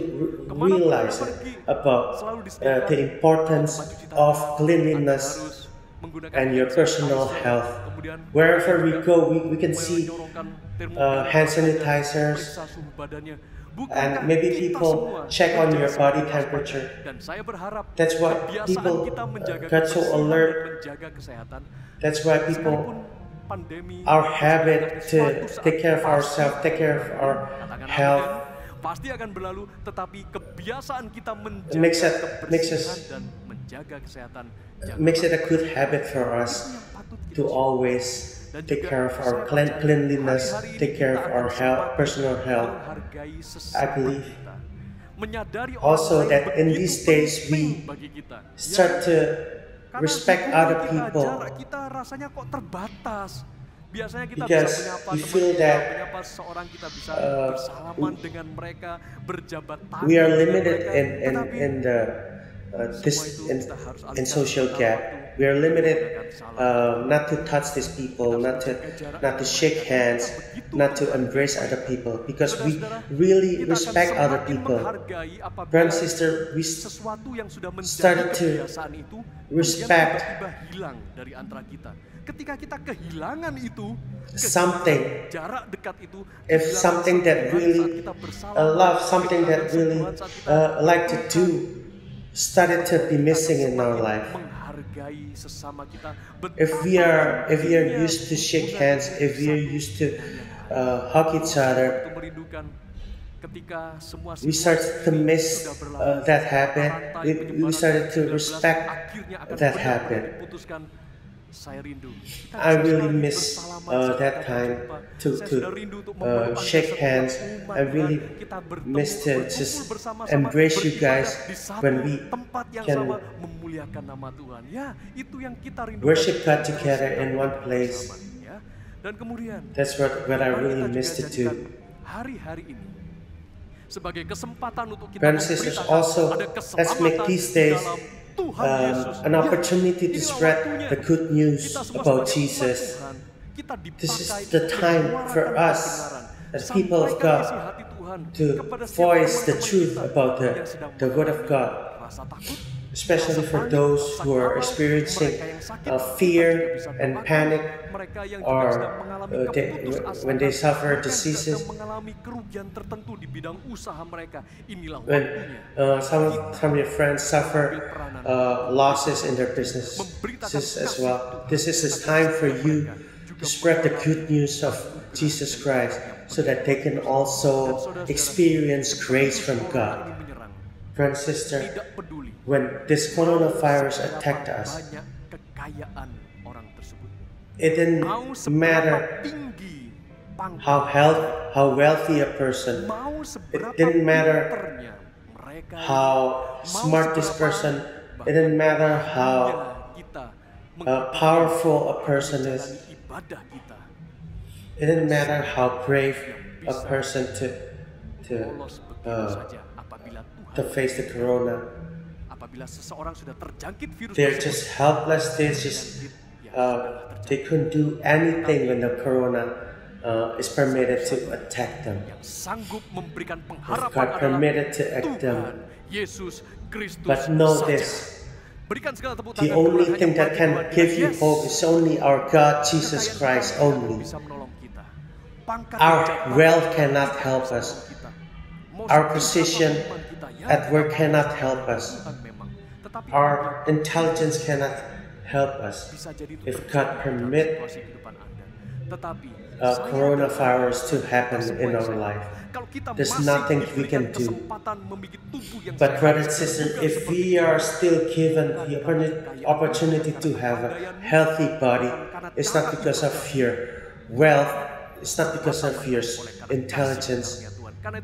Speaker 2: Kemanapun
Speaker 6: realize
Speaker 2: Anda pergi,
Speaker 6: about
Speaker 2: selalu disediakan
Speaker 6: the importance
Speaker 2: tempat cuci tangan,
Speaker 6: of
Speaker 2: Anda
Speaker 6: cleanliness
Speaker 2: harus menggunakan
Speaker 6: and your
Speaker 2: hand
Speaker 6: personal
Speaker 2: sanitizer,
Speaker 6: health.
Speaker 2: kemudian
Speaker 6: Wherever we
Speaker 2: juga
Speaker 6: go, we can see
Speaker 2: menyorongkan termometer,
Speaker 6: hand sanitizers,
Speaker 2: periksa suhu badannya. Bukankah
Speaker 6: and maybe
Speaker 2: kita
Speaker 6: people
Speaker 2: semua
Speaker 6: check on your
Speaker 2: menjaga
Speaker 6: body
Speaker 2: kesehatan?
Speaker 6: temperature.
Speaker 2: Dan saya berharap
Speaker 6: That's why
Speaker 2: kebiasaan
Speaker 6: people
Speaker 2: kita menjaga
Speaker 6: got so
Speaker 2: kebersihan
Speaker 6: alert.
Speaker 2: dan menjaga kesehatan.
Speaker 6: That's why
Speaker 2: Sekalipun
Speaker 6: people,
Speaker 2: pandemi,
Speaker 6: our habit
Speaker 2: suatu
Speaker 6: to
Speaker 2: saat
Speaker 6: take care of
Speaker 2: pasti
Speaker 6: ourselves, take care of our
Speaker 2: katakan
Speaker 6: health,
Speaker 2: amin, pasti akan berlalu, tetapi kebiasaan kita menjaga
Speaker 6: makes
Speaker 2: kebersihan
Speaker 6: us-
Speaker 2: dan menjaga kesehatan jangan
Speaker 6: makes it a
Speaker 2: pernah
Speaker 6: good habit for us
Speaker 2: yang patut kita
Speaker 6: to always
Speaker 2: dan
Speaker 6: take
Speaker 2: juga
Speaker 6: care of our
Speaker 2: saya percaya
Speaker 6: cleanliness,
Speaker 2: hari-hari ini
Speaker 6: take care
Speaker 2: kita
Speaker 6: of
Speaker 2: akan
Speaker 6: our health,
Speaker 2: semakin
Speaker 6: personal health.
Speaker 2: menghargai
Speaker 6: I
Speaker 2: sesama
Speaker 6: believe
Speaker 2: kita. Menyadari orang
Speaker 6: also
Speaker 2: lain
Speaker 6: that in
Speaker 2: begitu
Speaker 6: these days
Speaker 2: penting
Speaker 6: we
Speaker 2: bagi kita.
Speaker 6: start to
Speaker 2: Karena
Speaker 6: respect
Speaker 2: hubungan
Speaker 6: other
Speaker 2: kita,
Speaker 6: people
Speaker 2: jarak kita rasanya kok terbatas. Biasanya kita
Speaker 6: because
Speaker 2: bisa menyapa
Speaker 6: we
Speaker 2: teman
Speaker 6: feel
Speaker 2: kita,
Speaker 6: that
Speaker 2: menyapa seseorang, kita bisa bersalaman dengan mereka, berjabat tangan
Speaker 6: we are
Speaker 2: dengan
Speaker 6: limited
Speaker 2: mereka. Tetapi
Speaker 6: in the in social gap. We are limited not to touch these people, not to shake hands, not to embrace other people, because we really
Speaker 2: kita akan
Speaker 6: respect other
Speaker 2: semakin
Speaker 6: people.
Speaker 2: menghargai apabila
Speaker 6: Brother and sister, we
Speaker 2: sesuatu yang sudah menjadi
Speaker 6: started to
Speaker 2: kebiasaan itu
Speaker 6: respect
Speaker 2: kemudian tiba-tiba hilang dari antara kita. Ketika kita kehilangan itu,
Speaker 6: something,
Speaker 2: jarak dekat itu,
Speaker 6: if
Speaker 2: kehilangan
Speaker 6: something that
Speaker 2: sentuhan
Speaker 6: really
Speaker 2: saat kita bersalaman,
Speaker 6: love, something that
Speaker 2: kehilangan
Speaker 6: really
Speaker 2: sentuhan saat kita
Speaker 6: like to do, started to be
Speaker 2: kita
Speaker 6: missing in our
Speaker 2: semakin
Speaker 6: life.
Speaker 2: menghargai sesama kita.
Speaker 6: If we are
Speaker 2: Betapa
Speaker 6: used to shake
Speaker 2: pentingnya
Speaker 6: hands, if we are
Speaker 2: satu
Speaker 6: used to hug each other,
Speaker 2: itu merindukan ketika semua
Speaker 6: we started to
Speaker 2: situasi
Speaker 6: miss
Speaker 2: sudah berlalu,
Speaker 6: that habit.
Speaker 2: rantai
Speaker 6: We
Speaker 2: penyebaran
Speaker 6: started to
Speaker 2: COVID-19
Speaker 6: respect
Speaker 2: akhirnya akan
Speaker 6: that
Speaker 2: benar-benar
Speaker 6: habit.
Speaker 2: diputuskan. Saya rindu. Kita
Speaker 6: I
Speaker 2: bisa
Speaker 6: really
Speaker 2: sekali
Speaker 6: miss
Speaker 2: bersalaman saat
Speaker 6: that
Speaker 2: kita
Speaker 6: time
Speaker 2: berjumpa.
Speaker 6: to
Speaker 2: Saya sudah rindu untuk memeluk Anda
Speaker 6: shake
Speaker 2: setiap
Speaker 6: hands.
Speaker 2: umat
Speaker 6: I really
Speaker 2: Tuhan. Kita bertemu,
Speaker 6: miss to
Speaker 2: berkumpul
Speaker 6: just
Speaker 2: bersama-sama,
Speaker 6: embrace you
Speaker 2: beribadah
Speaker 6: guys
Speaker 2: di satu
Speaker 6: when we
Speaker 2: tempat yang
Speaker 6: can
Speaker 2: sama, memuliakan nama Tuhan. Ya, itu yang kita rindukan.
Speaker 6: worship God
Speaker 2: Terus
Speaker 6: together
Speaker 2: kita
Speaker 6: in one
Speaker 2: bersama,
Speaker 6: place.
Speaker 2: ya. Dan kemudian
Speaker 6: That's what I
Speaker 2: mari
Speaker 6: really
Speaker 2: kita
Speaker 6: miss
Speaker 2: juga
Speaker 6: to do.
Speaker 2: jadikan hari-hari ini sebagai kesempatan untuk kita
Speaker 6: Brothers and sisters,
Speaker 2: memberitakan
Speaker 6: also,
Speaker 2: ada
Speaker 6: let's make
Speaker 2: keselamatan
Speaker 6: these
Speaker 2: di
Speaker 6: days
Speaker 2: dalam Tuhan Yesus.
Speaker 6: an
Speaker 2: Ya,
Speaker 6: opportunity to
Speaker 2: inilah
Speaker 6: spread
Speaker 2: waktunya.
Speaker 6: the good news
Speaker 2: Kita semua
Speaker 6: about
Speaker 2: sebagai umat
Speaker 6: Jesus.
Speaker 2: Tuhan, kita
Speaker 6: This is
Speaker 2: dipakai
Speaker 6: the
Speaker 2: untuk
Speaker 6: time
Speaker 2: menyuarakan
Speaker 6: for us
Speaker 2: kebenaran.
Speaker 6: as people of
Speaker 2: Sampaikan
Speaker 6: God
Speaker 2: isi hati Tuhan
Speaker 6: to
Speaker 2: kepada setiap
Speaker 6: voice the
Speaker 2: teman-teman
Speaker 6: truth
Speaker 2: kita
Speaker 6: about
Speaker 2: yang sedang
Speaker 6: the Word of
Speaker 2: mengalami
Speaker 6: God.
Speaker 2: rasa takut,
Speaker 6: especially for those who are experiencing fear and panic, or when they suffer diseases. When some of your friends suffer losses in their businesses as well, this is the time for you to spread the good news of Jesus Christ so that they can also experience grace from God. Friend, sister, when this coronavirus attacked us, it didn't matter how wealthy a person, it didn't matter how smart this person, it didn't matter how powerful a person is, it didn't matter how brave a person to face the corona. They're just helpless. They couldn't do anything when the corona is permitted to attack them. If God permitted to attack them. But know this, the only thing that can give you hope is only our God, Jesus Christ only. Our wealth cannot help us. Our position at work cannot help us. Our intelligence cannot help us. If God permits coronavirus to happen in our life, there's nothing we can do. But brothers and sisters, if we are still given the opportunity to have a healthy body, it's not because of your wealth, it's not because of your intelligence,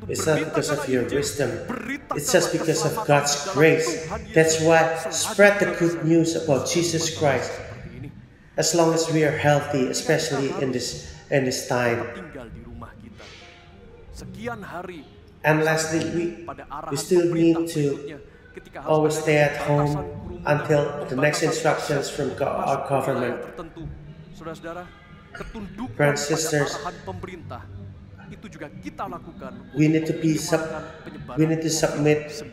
Speaker 6: it's not because of your wisdom, it's just because of God's grace. That's why spread the good news about Jesus Christ. As long as we are healthy, especially in this time. And lastly, we still need to always stay at home until the next instructions from our government. Brothers and sisters, we need to submit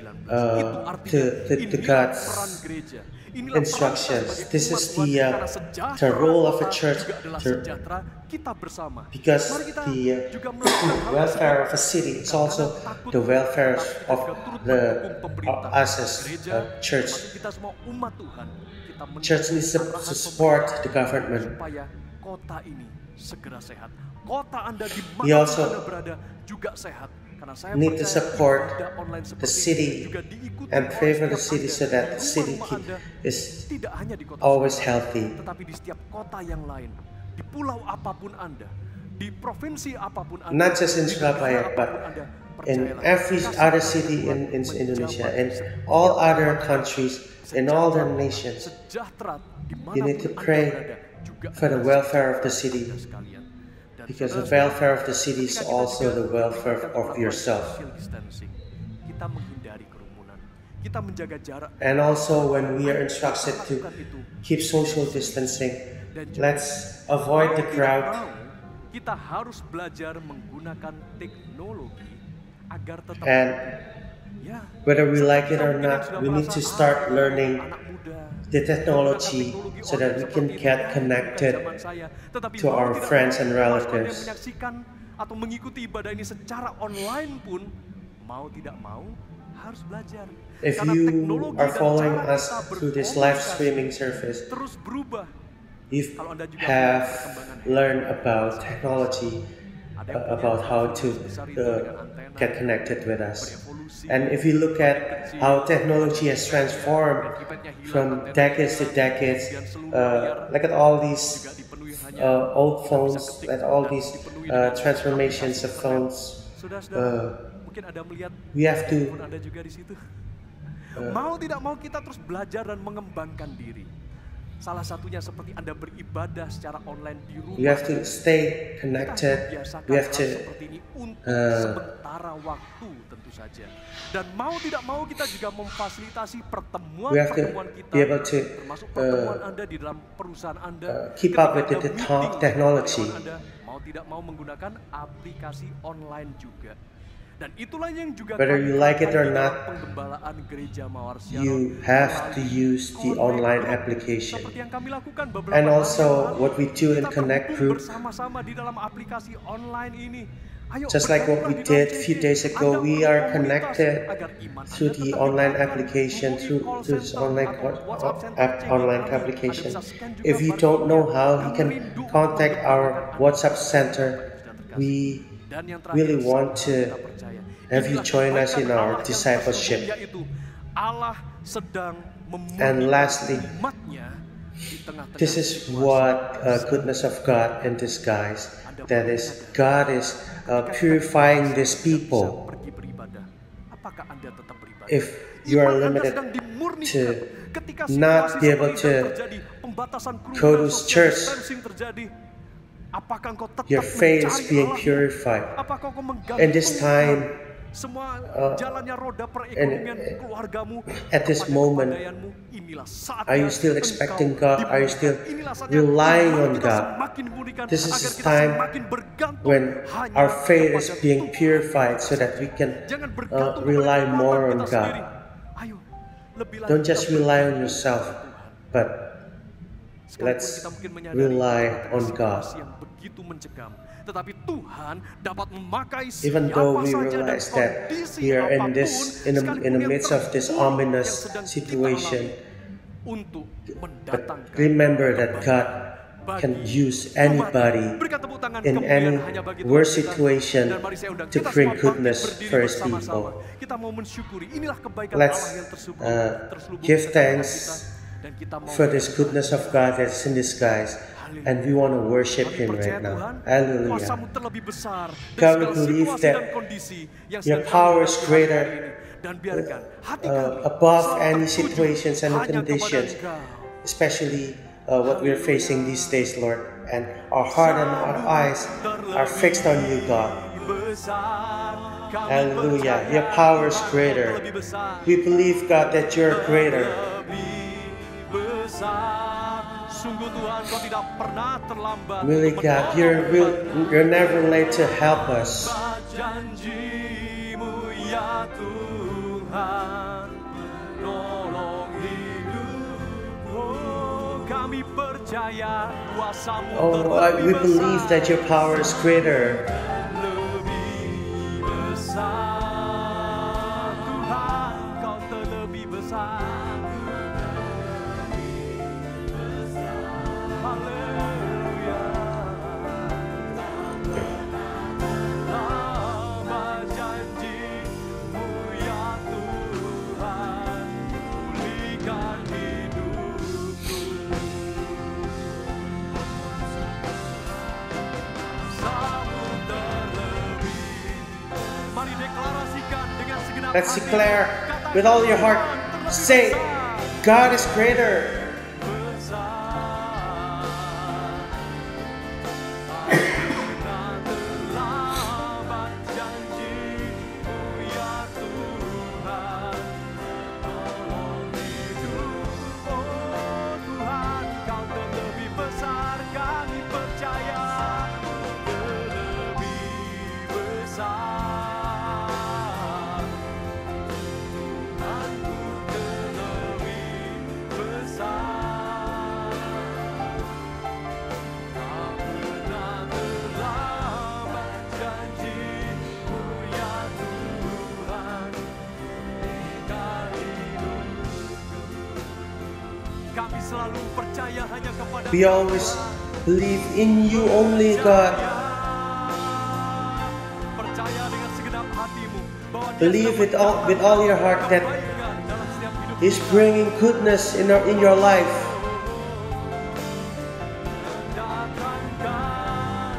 Speaker 6: to God's instructions. This is the role of a church, because the welfare of a city is also the welfare of us as a church. Church needs to support the government. We also need to support the city and pray for the city so that the city is always healthy. Not just in Surabaya, but in every other city in Indonesia, in all other countries, in all the nations. You need to pray for the welfare of the city, because the welfare of the city is also the welfare of yourself. And also, when we are instructed to keep social distancing, let's avoid the crowd. And whether we like it or not, we need to start learning the technology so that we can get connected to our friends and relatives. If you are following us through this live streaming service, you have learned about technology, about how to get connected with us. And if you look at how technology has transformed from decades to decades, look at all these old phones, at all these transformations of phones, we have to
Speaker 2: mau tidak mau kita terus belajar dan mengembangkan diri. Salah satunya seperti Anda beribadah secara online di rumah.
Speaker 6: We have to stay connected. We have to
Speaker 2: sementara waktu tentu saja. Dan mau tidak mau kita juga memfasilitasi pertemuan-pertemuan kita, termasuk pertemuan Anda di dalam perusahaan Anda.
Speaker 6: Keep up with the technology.
Speaker 2: Anda mau tidak mau menggunakan aplikasi online juga. Dan itulah yang juga
Speaker 6: Whether you like it or
Speaker 2: dalam
Speaker 6: not,
Speaker 2: pengembalaan gereja Mawar Siaran
Speaker 6: you have to use the online application.
Speaker 2: seperti yang kami lakukan beberapa
Speaker 6: And
Speaker 2: hari
Speaker 6: also
Speaker 2: yang lalu,
Speaker 6: what we do in
Speaker 2: kita
Speaker 6: Connect
Speaker 2: terhubung
Speaker 6: Group,
Speaker 2: bersama-sama di dalam aplikasi online ini. Ayo,
Speaker 6: just like what we
Speaker 2: bergabunglah
Speaker 6: did
Speaker 2: di dalam
Speaker 6: a few
Speaker 2: CG.
Speaker 6: days ago,
Speaker 2: Anda
Speaker 6: we
Speaker 2: perlu
Speaker 6: are
Speaker 2: komunitas
Speaker 6: connected
Speaker 2: agar iman
Speaker 6: through
Speaker 2: Anda
Speaker 6: the
Speaker 2: tetap
Speaker 6: online
Speaker 2: dibakar.
Speaker 6: application,
Speaker 2: Hubungi
Speaker 6: through
Speaker 2: call
Speaker 6: this
Speaker 2: center
Speaker 6: online
Speaker 2: atau WhatsApp center
Speaker 6: app
Speaker 2: CG
Speaker 6: online
Speaker 2: kami.
Speaker 6: application.
Speaker 2: Anda bisa scan juga
Speaker 6: If you
Speaker 2: barcode-nya.
Speaker 6: don't know how, you
Speaker 2: Kami
Speaker 6: can
Speaker 2: rindu
Speaker 6: contact
Speaker 2: untuk
Speaker 6: our
Speaker 2: memberkati Anda.
Speaker 6: WhatsApp center.
Speaker 2: Sudah terkasih.
Speaker 6: We
Speaker 2: Dan yang terakhir,
Speaker 6: really want
Speaker 2: saudara,
Speaker 6: to
Speaker 2: kita percaya.
Speaker 6: have you
Speaker 2: Inilah
Speaker 6: join us in
Speaker 2: kebaikan
Speaker 6: our
Speaker 2: Allah yang
Speaker 6: discipleship.
Speaker 2: tersembunyi, yaitu Allah sedang
Speaker 6: And
Speaker 2: memurnikan
Speaker 6: lastly,
Speaker 2: umatnya di tengah-tengah
Speaker 6: this is
Speaker 2: situasi.
Speaker 6: what goodness of God in disguise. That is, God is purifying these people.
Speaker 2: Pergi beribadah. Apakah Anda tetap beribadah?
Speaker 6: If you are
Speaker 2: Iman Anda
Speaker 6: limited
Speaker 2: sedang dimurnikan.
Speaker 6: to
Speaker 2: Ketika
Speaker 6: not
Speaker 2: situasi
Speaker 6: be able
Speaker 2: seperti
Speaker 6: to
Speaker 2: yang terjadi, pembatasan
Speaker 6: go
Speaker 2: kerumunan,
Speaker 6: to
Speaker 2: social
Speaker 6: church,
Speaker 2: distancing terjadi, apakah engkau tetap
Speaker 6: your faith is
Speaker 2: mencari
Speaker 6: being
Speaker 2: Allah?
Speaker 6: purified.
Speaker 2: Apakah engkau
Speaker 6: In this time,
Speaker 2: semua jalannya roda perekonomian keluargamu,
Speaker 6: at this
Speaker 2: kepada
Speaker 6: moment,
Speaker 2: kepandaianmu? Inilah saatnya
Speaker 6: are you still
Speaker 2: engkau
Speaker 6: expecting God? Are you still
Speaker 2: dimulihkan. Inilah saatnya
Speaker 6: relying
Speaker 2: iman
Speaker 6: on
Speaker 2: kita
Speaker 6: God?
Speaker 2: semakin dimulihkan
Speaker 6: This is
Speaker 2: agar
Speaker 6: the
Speaker 2: kita
Speaker 6: time
Speaker 2: semakin bergantung
Speaker 6: when
Speaker 2: hanya
Speaker 6: our faith is
Speaker 2: kepada
Speaker 6: being
Speaker 2: Tuhan.
Speaker 6: purified so that we can
Speaker 2: Jangan bergantung
Speaker 6: rely
Speaker 2: kepada
Speaker 6: more
Speaker 2: kekuatan
Speaker 6: on
Speaker 2: kita
Speaker 6: God.
Speaker 2: sendiri. Ayo, lebih lagi
Speaker 6: Don't
Speaker 2: kita
Speaker 6: just rely on
Speaker 2: bergantung
Speaker 6: yourself,
Speaker 2: kepada Tuhan.
Speaker 6: but
Speaker 2: Sekalipun
Speaker 6: let's
Speaker 2: kita mungkin menyadari
Speaker 6: rely
Speaker 2: tengah-tengah
Speaker 6: on God.
Speaker 2: situasi yang begitu mencekam, tetapi Tuhan dapat memakai
Speaker 6: Even
Speaker 2: siapa
Speaker 6: though we
Speaker 2: saja dan
Speaker 6: realize that
Speaker 2: kondisi
Speaker 6: we are in
Speaker 2: apapun,
Speaker 6: this in the
Speaker 2: sekalipun yang
Speaker 6: midst of this
Speaker 2: terburuk
Speaker 6: ominous
Speaker 2: yang sedang kita
Speaker 6: situation,
Speaker 2: alami, untuk
Speaker 6: but
Speaker 2: mendatangkan
Speaker 6: remember that God
Speaker 2: bagi
Speaker 6: can use
Speaker 2: umat.
Speaker 6: anybody
Speaker 2: Berikan tepuk tangan
Speaker 6: in
Speaker 2: kemuliaan
Speaker 6: any
Speaker 2: hanya bagi Tuhan
Speaker 6: worst
Speaker 2: kita.
Speaker 6: situation
Speaker 2: Dan mari saya undang
Speaker 6: to
Speaker 2: kita
Speaker 6: bring
Speaker 2: semua bangkit
Speaker 6: goodness
Speaker 2: berdiri
Speaker 6: for His
Speaker 2: bersama-sama.
Speaker 6: people.
Speaker 2: Kita mau mensyukuri inilah kebaikan
Speaker 6: Let's
Speaker 2: Allah yang terselubung
Speaker 6: give
Speaker 2: di tengah
Speaker 6: thanks
Speaker 2: kita. Dan kita mau
Speaker 6: for this goodness of God that's in disguise, and we want to worship
Speaker 2: kami
Speaker 6: Him
Speaker 2: percaya
Speaker 6: right now.
Speaker 2: Tuhan,
Speaker 6: Hallelujah.
Speaker 2: kuasa-Mu terlebih besar
Speaker 6: God, we
Speaker 2: dari segala
Speaker 6: believe
Speaker 2: situasi
Speaker 6: that
Speaker 2: dan kondisi yang
Speaker 6: Your
Speaker 2: sedang kami
Speaker 6: power is
Speaker 2: hadapi
Speaker 6: greater,
Speaker 2: hari ini. Dan biarkan hati kami
Speaker 6: above
Speaker 2: selalu
Speaker 6: any
Speaker 2: tertuju
Speaker 6: situations and
Speaker 2: hanya kepada
Speaker 6: conditions,
Speaker 2: Engkau.
Speaker 6: especially what we're facing these days, Lord. And our heart and our eyes are fixed on You, God. Hallelujah. Your power is greater. We believe, God, that You're greater.
Speaker 2: Sungguh Tuhan, Kau tidak pernah terlambat.
Speaker 6: Really,
Speaker 2: untuk
Speaker 6: God, you're never late to help us.
Speaker 2: Janji-Mu ya Tuhan, nolong hidupku. Kami percaya kuasa-Mu
Speaker 6: We
Speaker 2: terlebih
Speaker 6: believe
Speaker 2: besar.
Speaker 6: that Your power is greater.
Speaker 2: Lebih besar Tuhan, Kau terlebih besar. Haleluya. Nama janji-Mu ya Tuhan, pulihkan hidupku. Sambut terlebih. Mari deklarasikan dengan segenap
Speaker 6: Let's
Speaker 2: hati.
Speaker 6: declare
Speaker 2: Katakan,
Speaker 6: with all your heart.
Speaker 2: Tuhan terlebih
Speaker 6: Say,
Speaker 2: besar.
Speaker 6: God is greater. Kami selalu percaya hanya kepada We always believe in You only, God.
Speaker 2: percaya dengan segenap hatimu bahwa Dia
Speaker 6: Believe
Speaker 2: sedang
Speaker 6: with all your heart that
Speaker 2: kebaikan dalam setiap hidup
Speaker 6: He's bringing goodness in your life.
Speaker 2: datangkan kebaikan.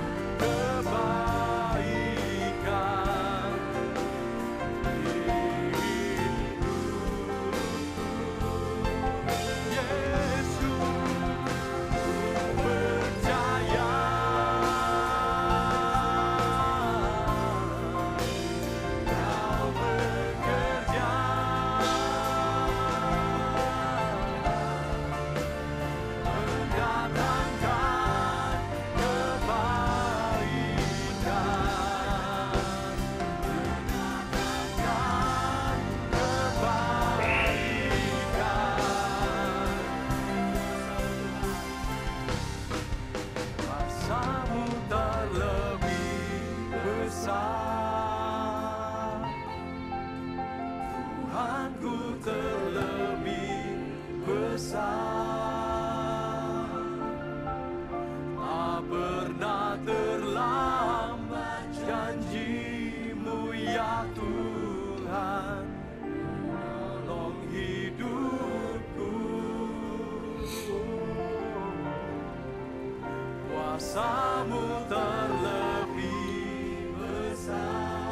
Speaker 2: Yesus, percaya Kau bekerja.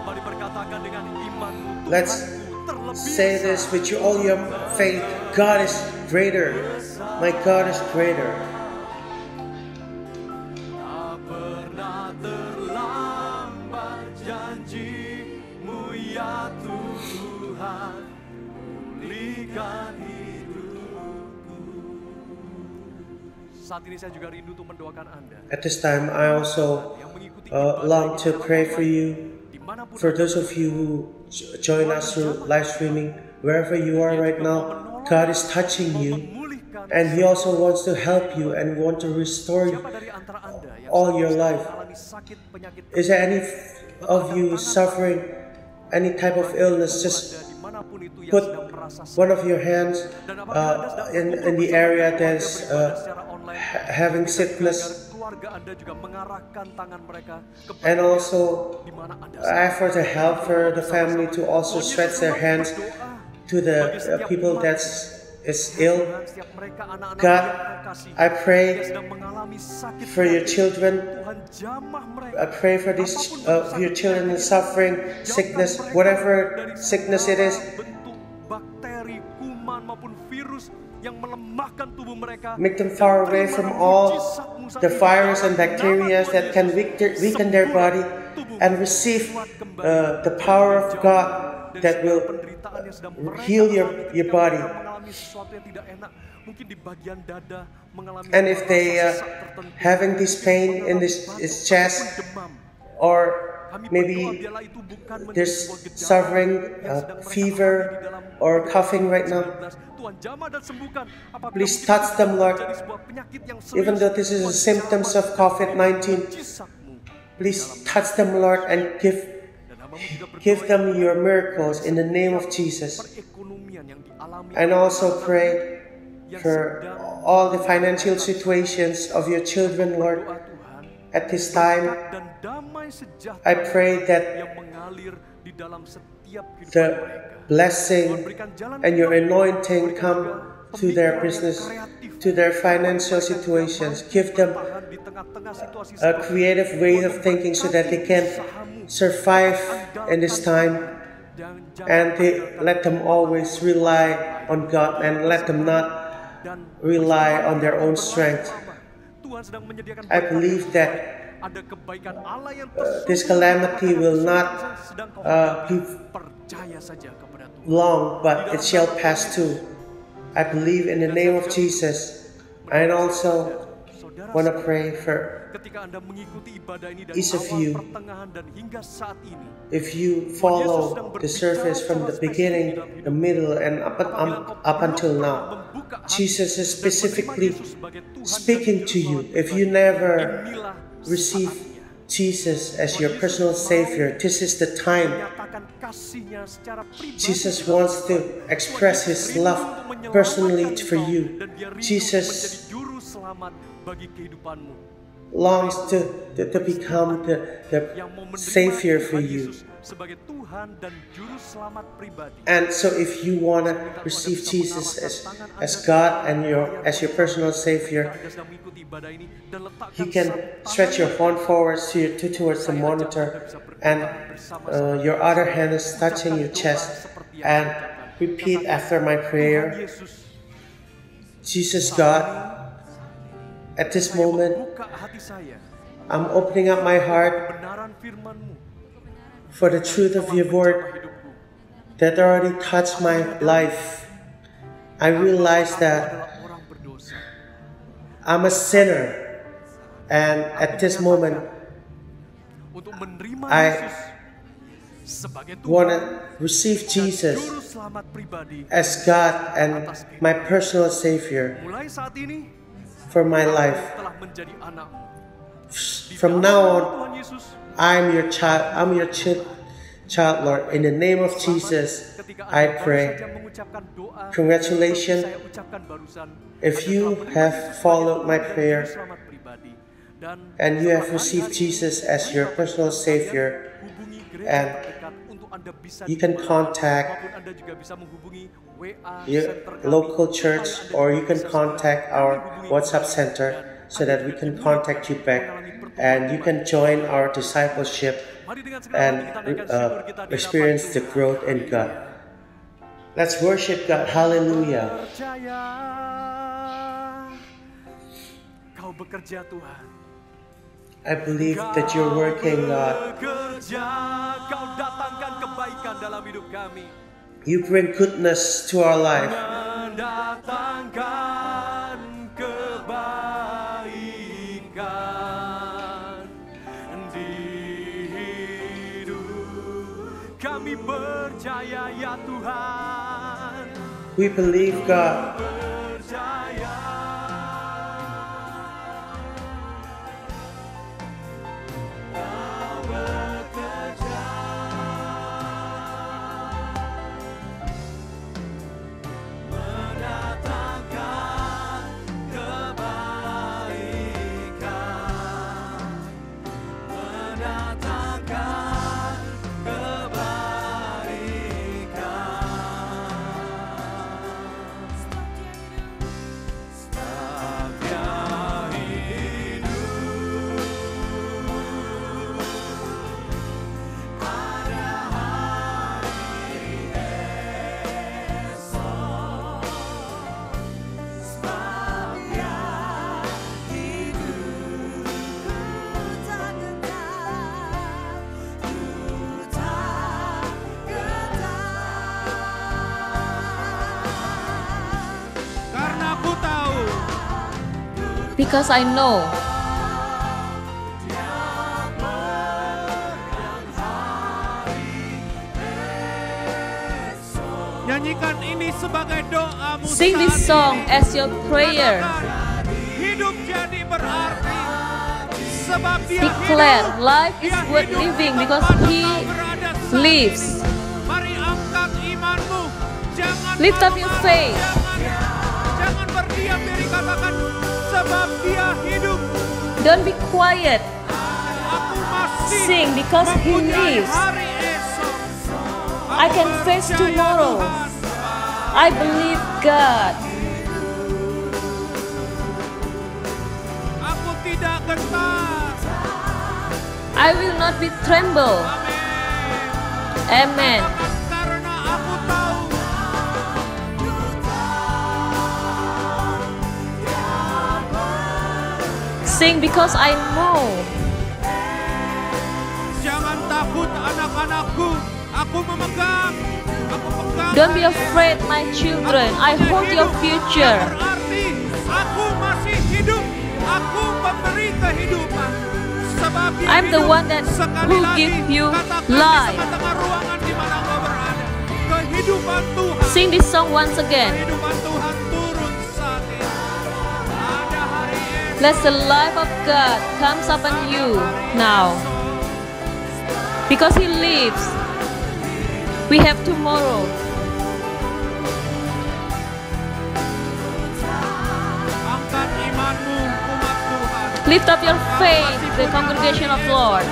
Speaker 2: Mari berkatakan dengan imanmu,
Speaker 6: Let's say this with all your faith. God is greater. My God is greater.
Speaker 2: Tak pernah terlambat janji-Mu ya Tuhan, pulihkan hidupku. Saat ini saya juga rindu untuk mendoakan Anda.
Speaker 6: At this time, I also long to pray for you. For those of you who join us through live streaming, wherever you are right now, God is touching you, and He also wants to help you and want to restore you all your life. Is there any of you suffering any type of illness? Just put one of your hands in the area that is having sickness. And also effort to help for the family to also stretch their hands to the people that is ill. God, I pray for your children. I pray for these your children suffering sickness, whatever sickness it is. Make them far away from all the virus and bacteria that can weaken their body, and receive the power of God that will heal your body. And if they having this pain in this chest, or maybe there's suffering fever or coughing right now, please touch them, Lord. Even though this is the symptoms of COVID-19, please touch them, Lord, and give them your miracles in the name of Jesus. And also pray for all the financial situations of your children, Lord. At this time, I pray that the blessing and your anointing come to their business, to their financial situations. Give them a creative way of thinking so that they can survive in this time, and let them always rely on God and let them not rely on their own strength. I believe that this calamity will not be long, but it shall pass too. I believe in the name of Jesus. And also want to pray for each of you. If you follow the service from the beginning, the middle, and up until now, Jesus is specifically speaking to you. If you never receive Jesus as your personal Savior, this is the time. Jesus wants to express His love personally for you. Jesus longs to become the Savior for you. And so if you want to receive Jesus as God and as your personal Savior, you can stretch your hand forwards towards the monitor, and your other hand is touching your chest, and repeat after my prayer. Jesus, God, at this moment, I'm opening up my heart for the truth of your word that already touched my life. I realize that I'm a sinner, and at this moment, I want to receive Jesus as God and my personal Savior for my life. From now on, I'm your child, Lord. In the name of Jesus, I pray. Congratulations. If you have followed my prayer and you have received Jesus as your personal Savior, and you can contact your local church, or you can contact our WhatsApp center so that we can contact you back. and you can join our discipleship and experience the growth in God. Let's worship God. Hallelujah.
Speaker 2: Kau bekerja, Tuhan.
Speaker 6: I believe that you're working, God.
Speaker 2: Kau datangkan kebaikan dalam hidup kami.
Speaker 6: You bring goodness to our life.
Speaker 2: Mendatangkan kebaikan di hidup kami, percaya ya Tuhan.
Speaker 6: We believe, God.
Speaker 2: Percaya.
Speaker 4: Because I know
Speaker 5: Nyanyikan ini sebagai doamu.
Speaker 4: sing this song as your prayer.
Speaker 5: Hidup jadi berarti sebab dia
Speaker 4: Declare
Speaker 5: hidup.
Speaker 4: life is
Speaker 5: Dia
Speaker 4: worth
Speaker 5: hidup
Speaker 4: living
Speaker 5: di
Speaker 4: because
Speaker 5: tempat
Speaker 4: He
Speaker 5: kau berada saat
Speaker 4: lives.
Speaker 5: ini. Mari angkat imanmu. Jangan
Speaker 4: Lift up your
Speaker 5: malu-malu.
Speaker 4: faith.
Speaker 5: Jangan berdiam diri, katakan sebab dia hidup.
Speaker 4: Don't be quiet.
Speaker 5: Aku masih
Speaker 4: Sing because He
Speaker 5: mempunyai
Speaker 4: lives.
Speaker 5: hari esok.
Speaker 4: I can face tomorrow. I believe God.
Speaker 5: Aku tidak gentar.
Speaker 4: I will not be tremble. Amen.
Speaker 5: Karena aku tahu
Speaker 4: Sing because I know.
Speaker 5: jangan takut anak-anakku. Aku memegang. Aku pegang.
Speaker 4: Don't be afraid, my children. I hold your future.
Speaker 5: Berarti aku masih hidup. Aku memberi kehidupan. Sebab dia
Speaker 4: I'm the
Speaker 5: hidup.
Speaker 4: one that
Speaker 5: Sekali
Speaker 4: who
Speaker 5: lagi,
Speaker 4: give you
Speaker 5: katakan di
Speaker 4: life.
Speaker 5: tengah-tengah ruangan di mana kau berada. Kehidupan Tuhan.
Speaker 4: Sing this song once again.
Speaker 5: Kehidupan Tuhan turun saat ini. Ada hari esok.
Speaker 4: Let the life of God comes upon you now. Because He lives, we have tomorrow.
Speaker 5: Angkat imanmu, umat Tuhan.
Speaker 4: Lift up your faith, the congregation of Lord.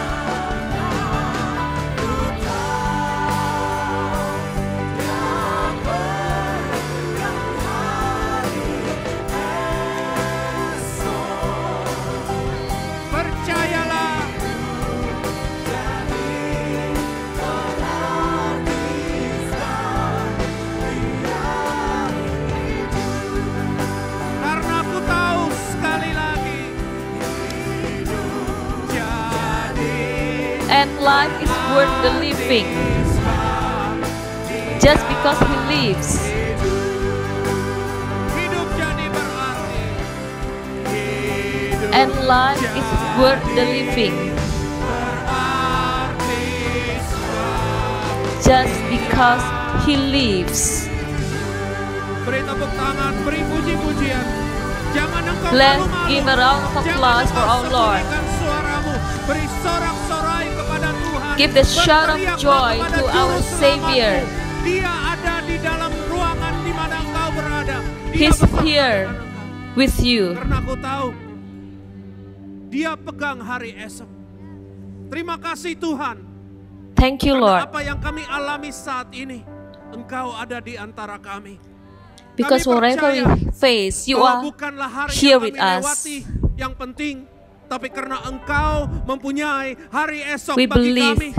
Speaker 5: Percayalah. Karena aku tahu sekali lagi. Jadi
Speaker 4: And life is worth the living. Just because He lives.
Speaker 5: hidup jadi berarti. Hidup
Speaker 4: And life is worth the living.
Speaker 5: berarti
Speaker 4: Just because He lives.
Speaker 5: Beri tepuk tangan, beri puji-pujian. Jangan engkau
Speaker 4: Let's
Speaker 5: malu-malu.
Speaker 4: give a round of applause
Speaker 5: Jangan
Speaker 4: for
Speaker 5: engkau
Speaker 4: our Lord.
Speaker 5: sembunyikan suaramu. Beri sorak-sorai kepada Tuhan.
Speaker 4: Give the shout of
Speaker 5: Berteriaklah
Speaker 4: joy
Speaker 5: kepada
Speaker 4: to
Speaker 5: Juru
Speaker 4: our
Speaker 5: Selamatmu.
Speaker 4: Savior.
Speaker 5: Dia ada di dalam ruangan di mana engkau berada. Dia
Speaker 4: He's
Speaker 5: bersama
Speaker 4: here
Speaker 5: denganmu.
Speaker 4: with you.
Speaker 5: Karena aku tahu Dia pegang hari esok. Terima kasih Tuhan.
Speaker 4: Thank you,
Speaker 5: Karena
Speaker 4: Lord.
Speaker 5: apa yang kami alami saat ini, Engkau ada di antara kami.
Speaker 4: Because
Speaker 5: Kami
Speaker 4: whatever we
Speaker 5: percaya
Speaker 4: face, you
Speaker 5: bahwa
Speaker 4: are
Speaker 5: bukanlah hari
Speaker 4: here
Speaker 5: yang
Speaker 4: with
Speaker 5: kami
Speaker 4: us.
Speaker 5: lewati yang penting,
Speaker 7: tapi karena Engkau mempunyai hari esok
Speaker 4: We
Speaker 7: bagi
Speaker 4: believe
Speaker 7: kami.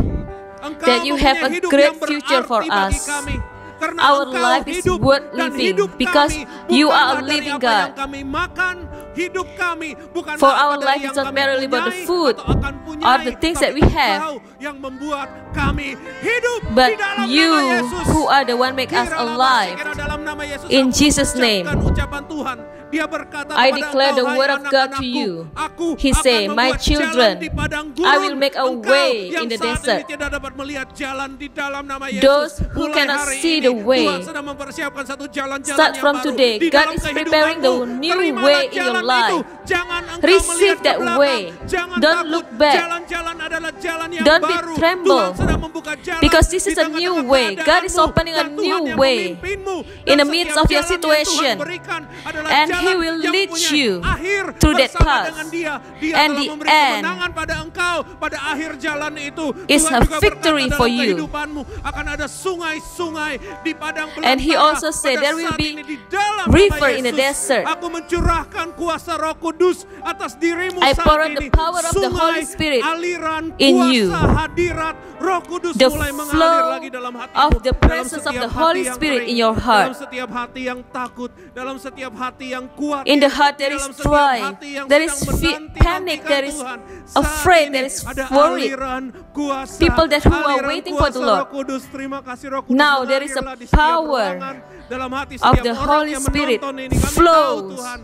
Speaker 7: Engkau
Speaker 4: that you have
Speaker 7: mempunyai
Speaker 4: a
Speaker 7: hidup
Speaker 4: great
Speaker 7: yang
Speaker 4: future for
Speaker 7: berarti bagi
Speaker 4: us.
Speaker 7: kami. Karena
Speaker 4: Our
Speaker 7: Engkau
Speaker 4: life is
Speaker 7: hidup
Speaker 4: worth
Speaker 7: dan
Speaker 4: living
Speaker 7: hidup
Speaker 4: because
Speaker 7: kami
Speaker 4: you are a
Speaker 7: bukanlah dari
Speaker 4: living
Speaker 7: apa
Speaker 4: God.
Speaker 7: yang kami makan, hidup kami bukanlah
Speaker 4: For
Speaker 7: apa
Speaker 4: our
Speaker 7: dari
Speaker 4: life
Speaker 7: yang
Speaker 4: is not
Speaker 7: kami
Speaker 4: merely about the
Speaker 7: punyai
Speaker 4: food
Speaker 7: atau akan punyai,
Speaker 4: or the things that we
Speaker 7: tapi
Speaker 4: have,
Speaker 7: Engkau yang membuat kami hidup
Speaker 4: but
Speaker 7: di dalam
Speaker 4: you
Speaker 7: nama Yesus.
Speaker 4: who are the one make us
Speaker 7: Kiralah
Speaker 4: alive.
Speaker 7: kira dalam nama Yesus
Speaker 4: In
Speaker 7: aku
Speaker 4: Jesus' name,
Speaker 7: mengucapkan ucapan Tuhan. Dia berkata
Speaker 4: I
Speaker 7: kepada
Speaker 4: declare the
Speaker 7: engkau,
Speaker 4: word
Speaker 7: "Hai
Speaker 4: of God to
Speaker 7: anak-anakku,
Speaker 4: you."
Speaker 7: aku
Speaker 4: He
Speaker 7: akan
Speaker 4: say, "My
Speaker 7: membuat
Speaker 4: children,
Speaker 7: jalan di padang
Speaker 4: I
Speaker 7: gurun.
Speaker 4: will make a
Speaker 7: Engkau
Speaker 4: way
Speaker 7: yang
Speaker 4: in the
Speaker 7: saat
Speaker 4: desert."
Speaker 7: ini tidak dapat melihat jalan di dalam nama Yesus.
Speaker 4: Those who
Speaker 7: Mulai
Speaker 4: cannot
Speaker 7: hari
Speaker 4: see
Speaker 7: ini,
Speaker 4: the way,
Speaker 7: Tuhan sedang mempersiapkan satu jalan-jalan
Speaker 4: start
Speaker 7: yang
Speaker 4: from
Speaker 7: baru
Speaker 4: today,
Speaker 7: di
Speaker 4: God
Speaker 7: dalam
Speaker 4: is preparing the
Speaker 7: kehidupanmu.
Speaker 4: new
Speaker 7: Terimalah
Speaker 4: way in your
Speaker 7: jalan
Speaker 4: life.
Speaker 7: itu. Jangan engkau
Speaker 4: Receive
Speaker 7: melihat ke
Speaker 4: that
Speaker 7: belakang.
Speaker 4: way.
Speaker 7: Jangan
Speaker 4: Don't
Speaker 7: takut.
Speaker 4: look back.
Speaker 7: Jalan-jalan adalah jalan yang
Speaker 4: Don't be
Speaker 7: baru.
Speaker 4: tremble.
Speaker 7: Tuhan sedang membuka jalan
Speaker 4: Because this
Speaker 7: di
Speaker 4: is a new
Speaker 7: tengah-tengah
Speaker 4: way. God is
Speaker 7: keadaanmu.
Speaker 4: opening a
Speaker 7: Dan Tuhan
Speaker 4: new
Speaker 7: yang
Speaker 4: way
Speaker 7: memimpinmu.
Speaker 4: in the
Speaker 7: Dan
Speaker 4: midst
Speaker 7: setiap
Speaker 4: of your
Speaker 7: jalan yang
Speaker 4: situation.
Speaker 7: Tuhan berikan adalah
Speaker 4: And
Speaker 7: jalan
Speaker 4: He will
Speaker 7: yang
Speaker 4: lead
Speaker 7: punya
Speaker 4: you
Speaker 7: akhir
Speaker 4: through that
Speaker 7: bersama
Speaker 4: path.
Speaker 7: dengan Dia. Dia
Speaker 4: And
Speaker 7: telah
Speaker 4: the
Speaker 7: memberi
Speaker 4: end
Speaker 7: kemenangan pada engkau pada akhir jalan itu.
Speaker 4: is
Speaker 7: Tuhan
Speaker 4: a
Speaker 7: juga
Speaker 4: victory
Speaker 7: berkata
Speaker 4: for
Speaker 7: dalam
Speaker 4: you.
Speaker 7: kehidupanmu akan ada sungai-sungai di padang belantara.
Speaker 4: And He also said
Speaker 7: Pada
Speaker 4: there will
Speaker 7: saat
Speaker 4: be
Speaker 7: ini di dalam
Speaker 4: river
Speaker 7: nama
Speaker 4: in the
Speaker 7: Yesus,
Speaker 4: desert.
Speaker 7: Aku mencurahkan kuasa Roh Kudus atas dirimu
Speaker 4: I
Speaker 7: saat
Speaker 4: pour out
Speaker 7: ini.
Speaker 4: the power of the Holy
Speaker 7: Sungai,
Speaker 4: Spirit
Speaker 7: aliran
Speaker 4: in
Speaker 7: kuasa
Speaker 4: you.
Speaker 7: hadirat Roh Kudus
Speaker 4: The
Speaker 7: mulai mengalir
Speaker 4: flow
Speaker 7: lagi dalam hatimu.
Speaker 4: of the
Speaker 7: Dalam
Speaker 4: presence of
Speaker 7: setiap
Speaker 4: the
Speaker 7: hati
Speaker 4: Holy
Speaker 7: yang
Speaker 4: Spirit
Speaker 7: kering,
Speaker 4: in your heart.
Speaker 7: dalam setiap hati yang takut, dalam setiap hati yang kuat,
Speaker 4: In the heart there is
Speaker 7: dalam setiap
Speaker 4: strife,
Speaker 7: hati yang
Speaker 4: there is
Speaker 7: sedang
Speaker 4: panic,
Speaker 7: menanti-nantikan
Speaker 4: there is
Speaker 7: Tuhan.
Speaker 4: afraid,
Speaker 7: Saat
Speaker 4: there
Speaker 7: ini
Speaker 4: is
Speaker 7: ada
Speaker 4: worried.
Speaker 7: aliran kuasa,
Speaker 4: People that who are
Speaker 7: aliran
Speaker 4: waiting for the
Speaker 7: kuasa
Speaker 4: Lord.
Speaker 7: Roh Kudus. Terima kasih Roh Kudus.
Speaker 4: Now there is a
Speaker 7: mengalirlah di setiap
Speaker 4: power
Speaker 7: ruangan, dalam hati
Speaker 4: of
Speaker 7: setiap
Speaker 4: the
Speaker 7: orang
Speaker 4: Holy
Speaker 7: yang
Speaker 4: Spirit
Speaker 7: menonton ini. Kami tahu
Speaker 4: flows
Speaker 7: Tuhan,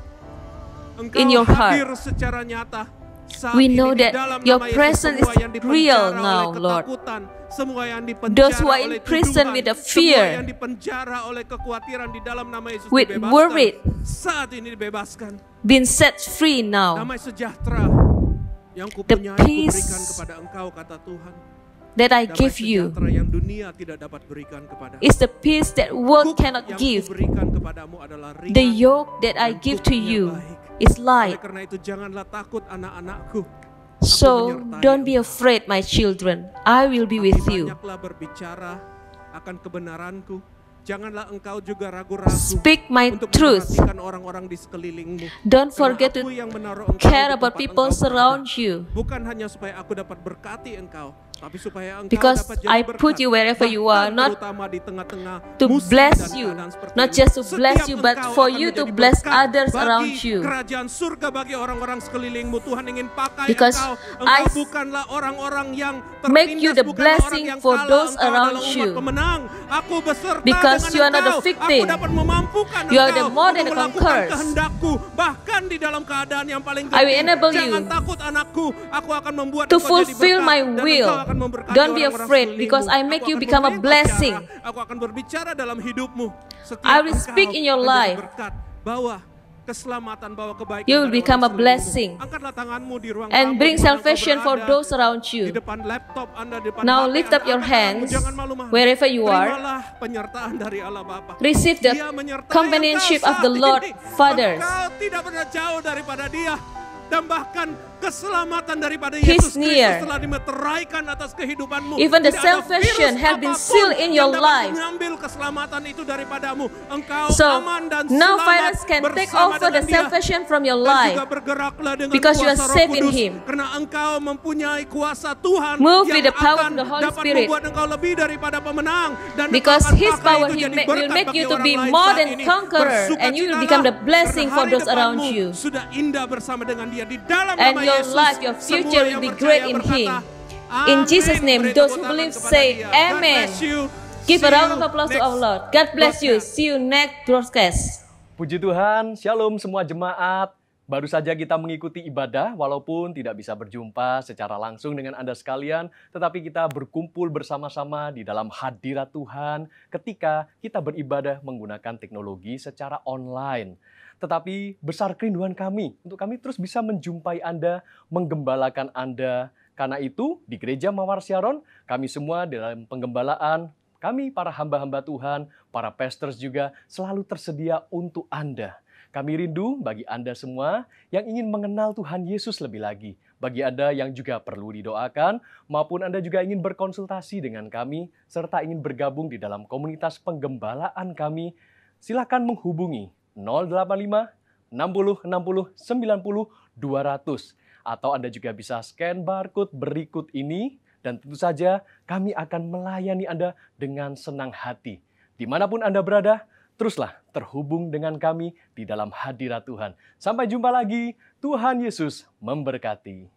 Speaker 7: Engkau
Speaker 4: in your heart.
Speaker 7: hadir secara nyata. Saat
Speaker 4: We
Speaker 7: ini
Speaker 4: know
Speaker 7: di
Speaker 4: that
Speaker 7: dalam
Speaker 4: your
Speaker 7: nama Yesus,
Speaker 4: presence
Speaker 7: semua
Speaker 4: is
Speaker 7: yang dipenjara
Speaker 4: real
Speaker 7: oleh
Speaker 4: now, Lord.
Speaker 7: ketakutan, semua yang dipenjara
Speaker 4: Those who are in
Speaker 7: oleh
Speaker 4: prison
Speaker 7: tuduhan,
Speaker 4: with the
Speaker 7: semua
Speaker 4: fear,
Speaker 7: yang dipenjara oleh kekhawatiran di dalam nama Yesus
Speaker 4: with
Speaker 7: dibebaskan.
Speaker 4: worried,
Speaker 7: Saat ini dibebaskan.
Speaker 4: been set free now.
Speaker 7: Damai sejahtera yang
Speaker 4: The
Speaker 7: kupunyai
Speaker 4: peace
Speaker 7: kuberikan kepada engkau, kata Tuhan.
Speaker 4: that I
Speaker 7: Damai
Speaker 4: give you
Speaker 7: sejahtera yang dunia tidak dapat berikan kepada
Speaker 4: is the peace that world cannot
Speaker 7: yang
Speaker 4: give.
Speaker 7: kuberikan kepadamu adalah ringan
Speaker 4: The yoke that I
Speaker 7: dan
Speaker 4: give to
Speaker 7: tuknya
Speaker 4: you
Speaker 7: baik.
Speaker 4: is
Speaker 7: Oleh
Speaker 4: light.
Speaker 7: karena itu janganlah takut anak-anakku.
Speaker 4: So don't be afraid, my children. I will be with you.
Speaker 7: Banyaklah berbicara akan kebenaranku. Janganlah engkau juga ragu-ragu
Speaker 4: Speak my
Speaker 7: untuk
Speaker 4: truth.
Speaker 7: memperhatikan orang-orang di sekelilingmu.
Speaker 4: Don't
Speaker 7: Karena
Speaker 4: forget to
Speaker 7: aku yang menaruh engkau
Speaker 4: care
Speaker 7: di
Speaker 4: about
Speaker 7: tempat
Speaker 4: people
Speaker 7: engkau
Speaker 4: surround
Speaker 7: berada.
Speaker 4: you.
Speaker 7: Bukan hanya supaya aku dapat berkati engkau, tapi supaya engkau
Speaker 4: Because
Speaker 7: dapat jadi
Speaker 4: I
Speaker 7: berkat.
Speaker 4: put you wherever you are,
Speaker 7: Bahkan
Speaker 4: not
Speaker 7: terutama di tengah-tengah
Speaker 4: to
Speaker 7: musim
Speaker 4: bless
Speaker 7: dan
Speaker 4: you,
Speaker 7: keadaan seperti
Speaker 4: not
Speaker 7: ini.
Speaker 4: just to bless
Speaker 7: Setiap
Speaker 4: you, but
Speaker 7: engkau
Speaker 4: for
Speaker 7: akan
Speaker 4: you to
Speaker 7: menjadi
Speaker 4: bless
Speaker 7: berkat
Speaker 4: others
Speaker 7: bagi
Speaker 4: around you.
Speaker 7: kerajaan surga bagi orang-orang sekelilingmu. Tuhan ingin pakai
Speaker 4: Because
Speaker 7: engkau.
Speaker 4: I
Speaker 7: Engkau bukanlah orang-orang yang
Speaker 4: make you
Speaker 7: tertindas,
Speaker 4: the
Speaker 7: bukan
Speaker 4: blessing
Speaker 7: orang yang
Speaker 4: for
Speaker 7: kalah.
Speaker 4: those
Speaker 7: Engkau
Speaker 4: around
Speaker 7: adalah umat
Speaker 4: you.
Speaker 7: pemenang. Aku beserta
Speaker 4: Because
Speaker 7: dengan
Speaker 4: you are not the
Speaker 7: engkau.
Speaker 4: victim.
Speaker 7: Aku dapat memampukan
Speaker 4: You are
Speaker 7: engkau
Speaker 4: the more than
Speaker 7: untuk
Speaker 4: the
Speaker 7: melakukan
Speaker 4: conquerors.
Speaker 7: kehendakku, bahkan di dalam keadaan yang paling
Speaker 4: I will
Speaker 7: genting.
Speaker 4: enable
Speaker 7: Jangan
Speaker 4: you
Speaker 7: takut anakku, aku akan membuat
Speaker 4: to
Speaker 7: engkau jadi
Speaker 4: fulfill
Speaker 7: berkat,
Speaker 4: my
Speaker 7: dan
Speaker 4: will.
Speaker 7: engkau akan memberkati
Speaker 4: Don't be
Speaker 7: orang-orang
Speaker 4: afraid,
Speaker 7: sekelilingmu.
Speaker 4: because I make
Speaker 7: Aku
Speaker 4: you
Speaker 7: akan
Speaker 4: become a
Speaker 7: memberi
Speaker 4: blessing.
Speaker 7: bicara, aku akan berbicara dalam hidupmu. Setiap
Speaker 4: I will
Speaker 7: engkau
Speaker 4: speak in your
Speaker 7: menjadi
Speaker 4: life.
Speaker 7: berkat, bawa keselamatan, bawa kebaikan.
Speaker 4: You will
Speaker 7: pada
Speaker 4: become
Speaker 7: orang
Speaker 4: a blessing.
Speaker 7: sekelilingmu. Angkatlah tanganmu di ruang
Speaker 4: And
Speaker 7: tamu
Speaker 4: bring
Speaker 7: di mana engkau
Speaker 4: salvation for
Speaker 7: berada.
Speaker 4: those around
Speaker 7: Di
Speaker 4: you.
Speaker 7: depan laptop Anda, di depan
Speaker 4: Now
Speaker 7: HP
Speaker 4: lift up
Speaker 7: Anda,
Speaker 4: your
Speaker 7: angkat tanganmu,
Speaker 4: hands
Speaker 7: jangan malu-malu.
Speaker 4: wherever you are.
Speaker 7: Terimalah penyertaan dari Allah Bapa.
Speaker 4: Receive the
Speaker 7: Dia menyertai
Speaker 4: companionship
Speaker 7: engkau
Speaker 4: of the
Speaker 7: saat
Speaker 4: Lord
Speaker 7: ini.
Speaker 4: Fathers.
Speaker 7: Engkau tidak pernah jauh daripada Dia. Dan bahkan keselamatan daripada
Speaker 4: He's
Speaker 7: Yesus Kristus
Speaker 4: near.
Speaker 7: telah dimeteraikan atas kehidupanmu.
Speaker 4: Even the
Speaker 7: Tidak ada
Speaker 4: salvation
Speaker 7: virus
Speaker 4: have been
Speaker 7: apapun
Speaker 4: sealed in your
Speaker 7: yang dapat
Speaker 4: life.
Speaker 7: mengambil keselamatan itu daripadamu. Engkau
Speaker 4: So
Speaker 7: aman dan
Speaker 4: no
Speaker 7: selamat
Speaker 4: virus can take
Speaker 7: bersama
Speaker 4: over the
Speaker 7: dengan Dia.
Speaker 4: salvation from your
Speaker 7: Dan
Speaker 4: life.
Speaker 7: juga bergeraklah dengan
Speaker 4: Because you are
Speaker 7: kuasa Roh
Speaker 4: safe in
Speaker 7: Kudus,
Speaker 4: Him.
Speaker 7: karena engkau mempunyai kuasa Tuhan
Speaker 4: Move
Speaker 7: yang
Speaker 4: with the power
Speaker 7: akan
Speaker 4: of the Holy
Speaker 7: dapat
Speaker 4: Spirit.
Speaker 7: membuat engkau lebih daripada pemenang, dan
Speaker 4: Because
Speaker 7: engkau akan
Speaker 4: His
Speaker 7: pakai
Speaker 4: power
Speaker 7: itu
Speaker 4: He
Speaker 7: jadi
Speaker 4: will
Speaker 7: berkat
Speaker 4: make
Speaker 7: bagi
Speaker 4: you to
Speaker 7: orang
Speaker 4: be
Speaker 7: lain
Speaker 4: more
Speaker 7: saat
Speaker 4: than
Speaker 7: ini.
Speaker 4: conqueror, and you will become the
Speaker 7: Bersukacitalah,
Speaker 4: blessing
Speaker 7: karena
Speaker 4: for
Speaker 7: hari
Speaker 4: those around
Speaker 7: depanmu
Speaker 4: you.
Speaker 7: sudah indah bersama dengan Dia di dalam
Speaker 4: And
Speaker 7: nama
Speaker 4: your
Speaker 7: Yesus.
Speaker 4: life, your
Speaker 7: Semua
Speaker 4: future will
Speaker 7: yang
Speaker 4: be
Speaker 7: percaya
Speaker 4: great in
Speaker 7: berkata,
Speaker 4: Him. In
Speaker 7: Amin.
Speaker 4: Jesus' name,
Speaker 7: Beri
Speaker 4: those
Speaker 7: tepuk
Speaker 4: who
Speaker 7: tangan
Speaker 4: believe
Speaker 7: kepada
Speaker 4: say
Speaker 7: Dia. God
Speaker 4: Amen.
Speaker 7: bless you.
Speaker 4: Give a
Speaker 7: See
Speaker 4: round
Speaker 7: you
Speaker 4: of applause to
Speaker 7: next
Speaker 4: our Lord. God bless you.
Speaker 7: broadcast.
Speaker 4: See you next broadcast.
Speaker 1: Puji Tuhan, Shalom semua jemaat. Baru saja kita mengikuti ibadah, walaupun tidak bisa berjumpa secara langsung dengan Anda sekalian, tetapi kita berkumpul bersama-sama di dalam hadirat Tuhan ketika kita beribadah menggunakan teknologi secara online. Tetapi besar kerinduan kami untuk kami terus bisa menjumpai Anda, menggembalakan Anda. Karena itu, di Gereja Mawar Syaron, kami semua dalam penggembalaan, kami para hamba-hamba Tuhan, para pastors juga selalu tersedia untuk Anda. Kami rindu bagi Anda semua yang ingin mengenal Tuhan Yesus lebih lagi. Bagi Anda yang juga perlu didoakan, maupun Anda juga ingin berkonsultasi dengan kami, serta ingin bergabung di dalam komunitas penggembalaan kami, silakan menghubungi 085 60 60 90 200.
Speaker 2: Atau Anda juga bisa scan barcode berikut ini. Dan tentu saja kami akan melayani Anda dengan senang hati. Dimanapun Anda berada, teruslah terhubung dengan kami di dalam hadirat Tuhan. Sampai jumpa lagi, Tuhan Yesus memberkati.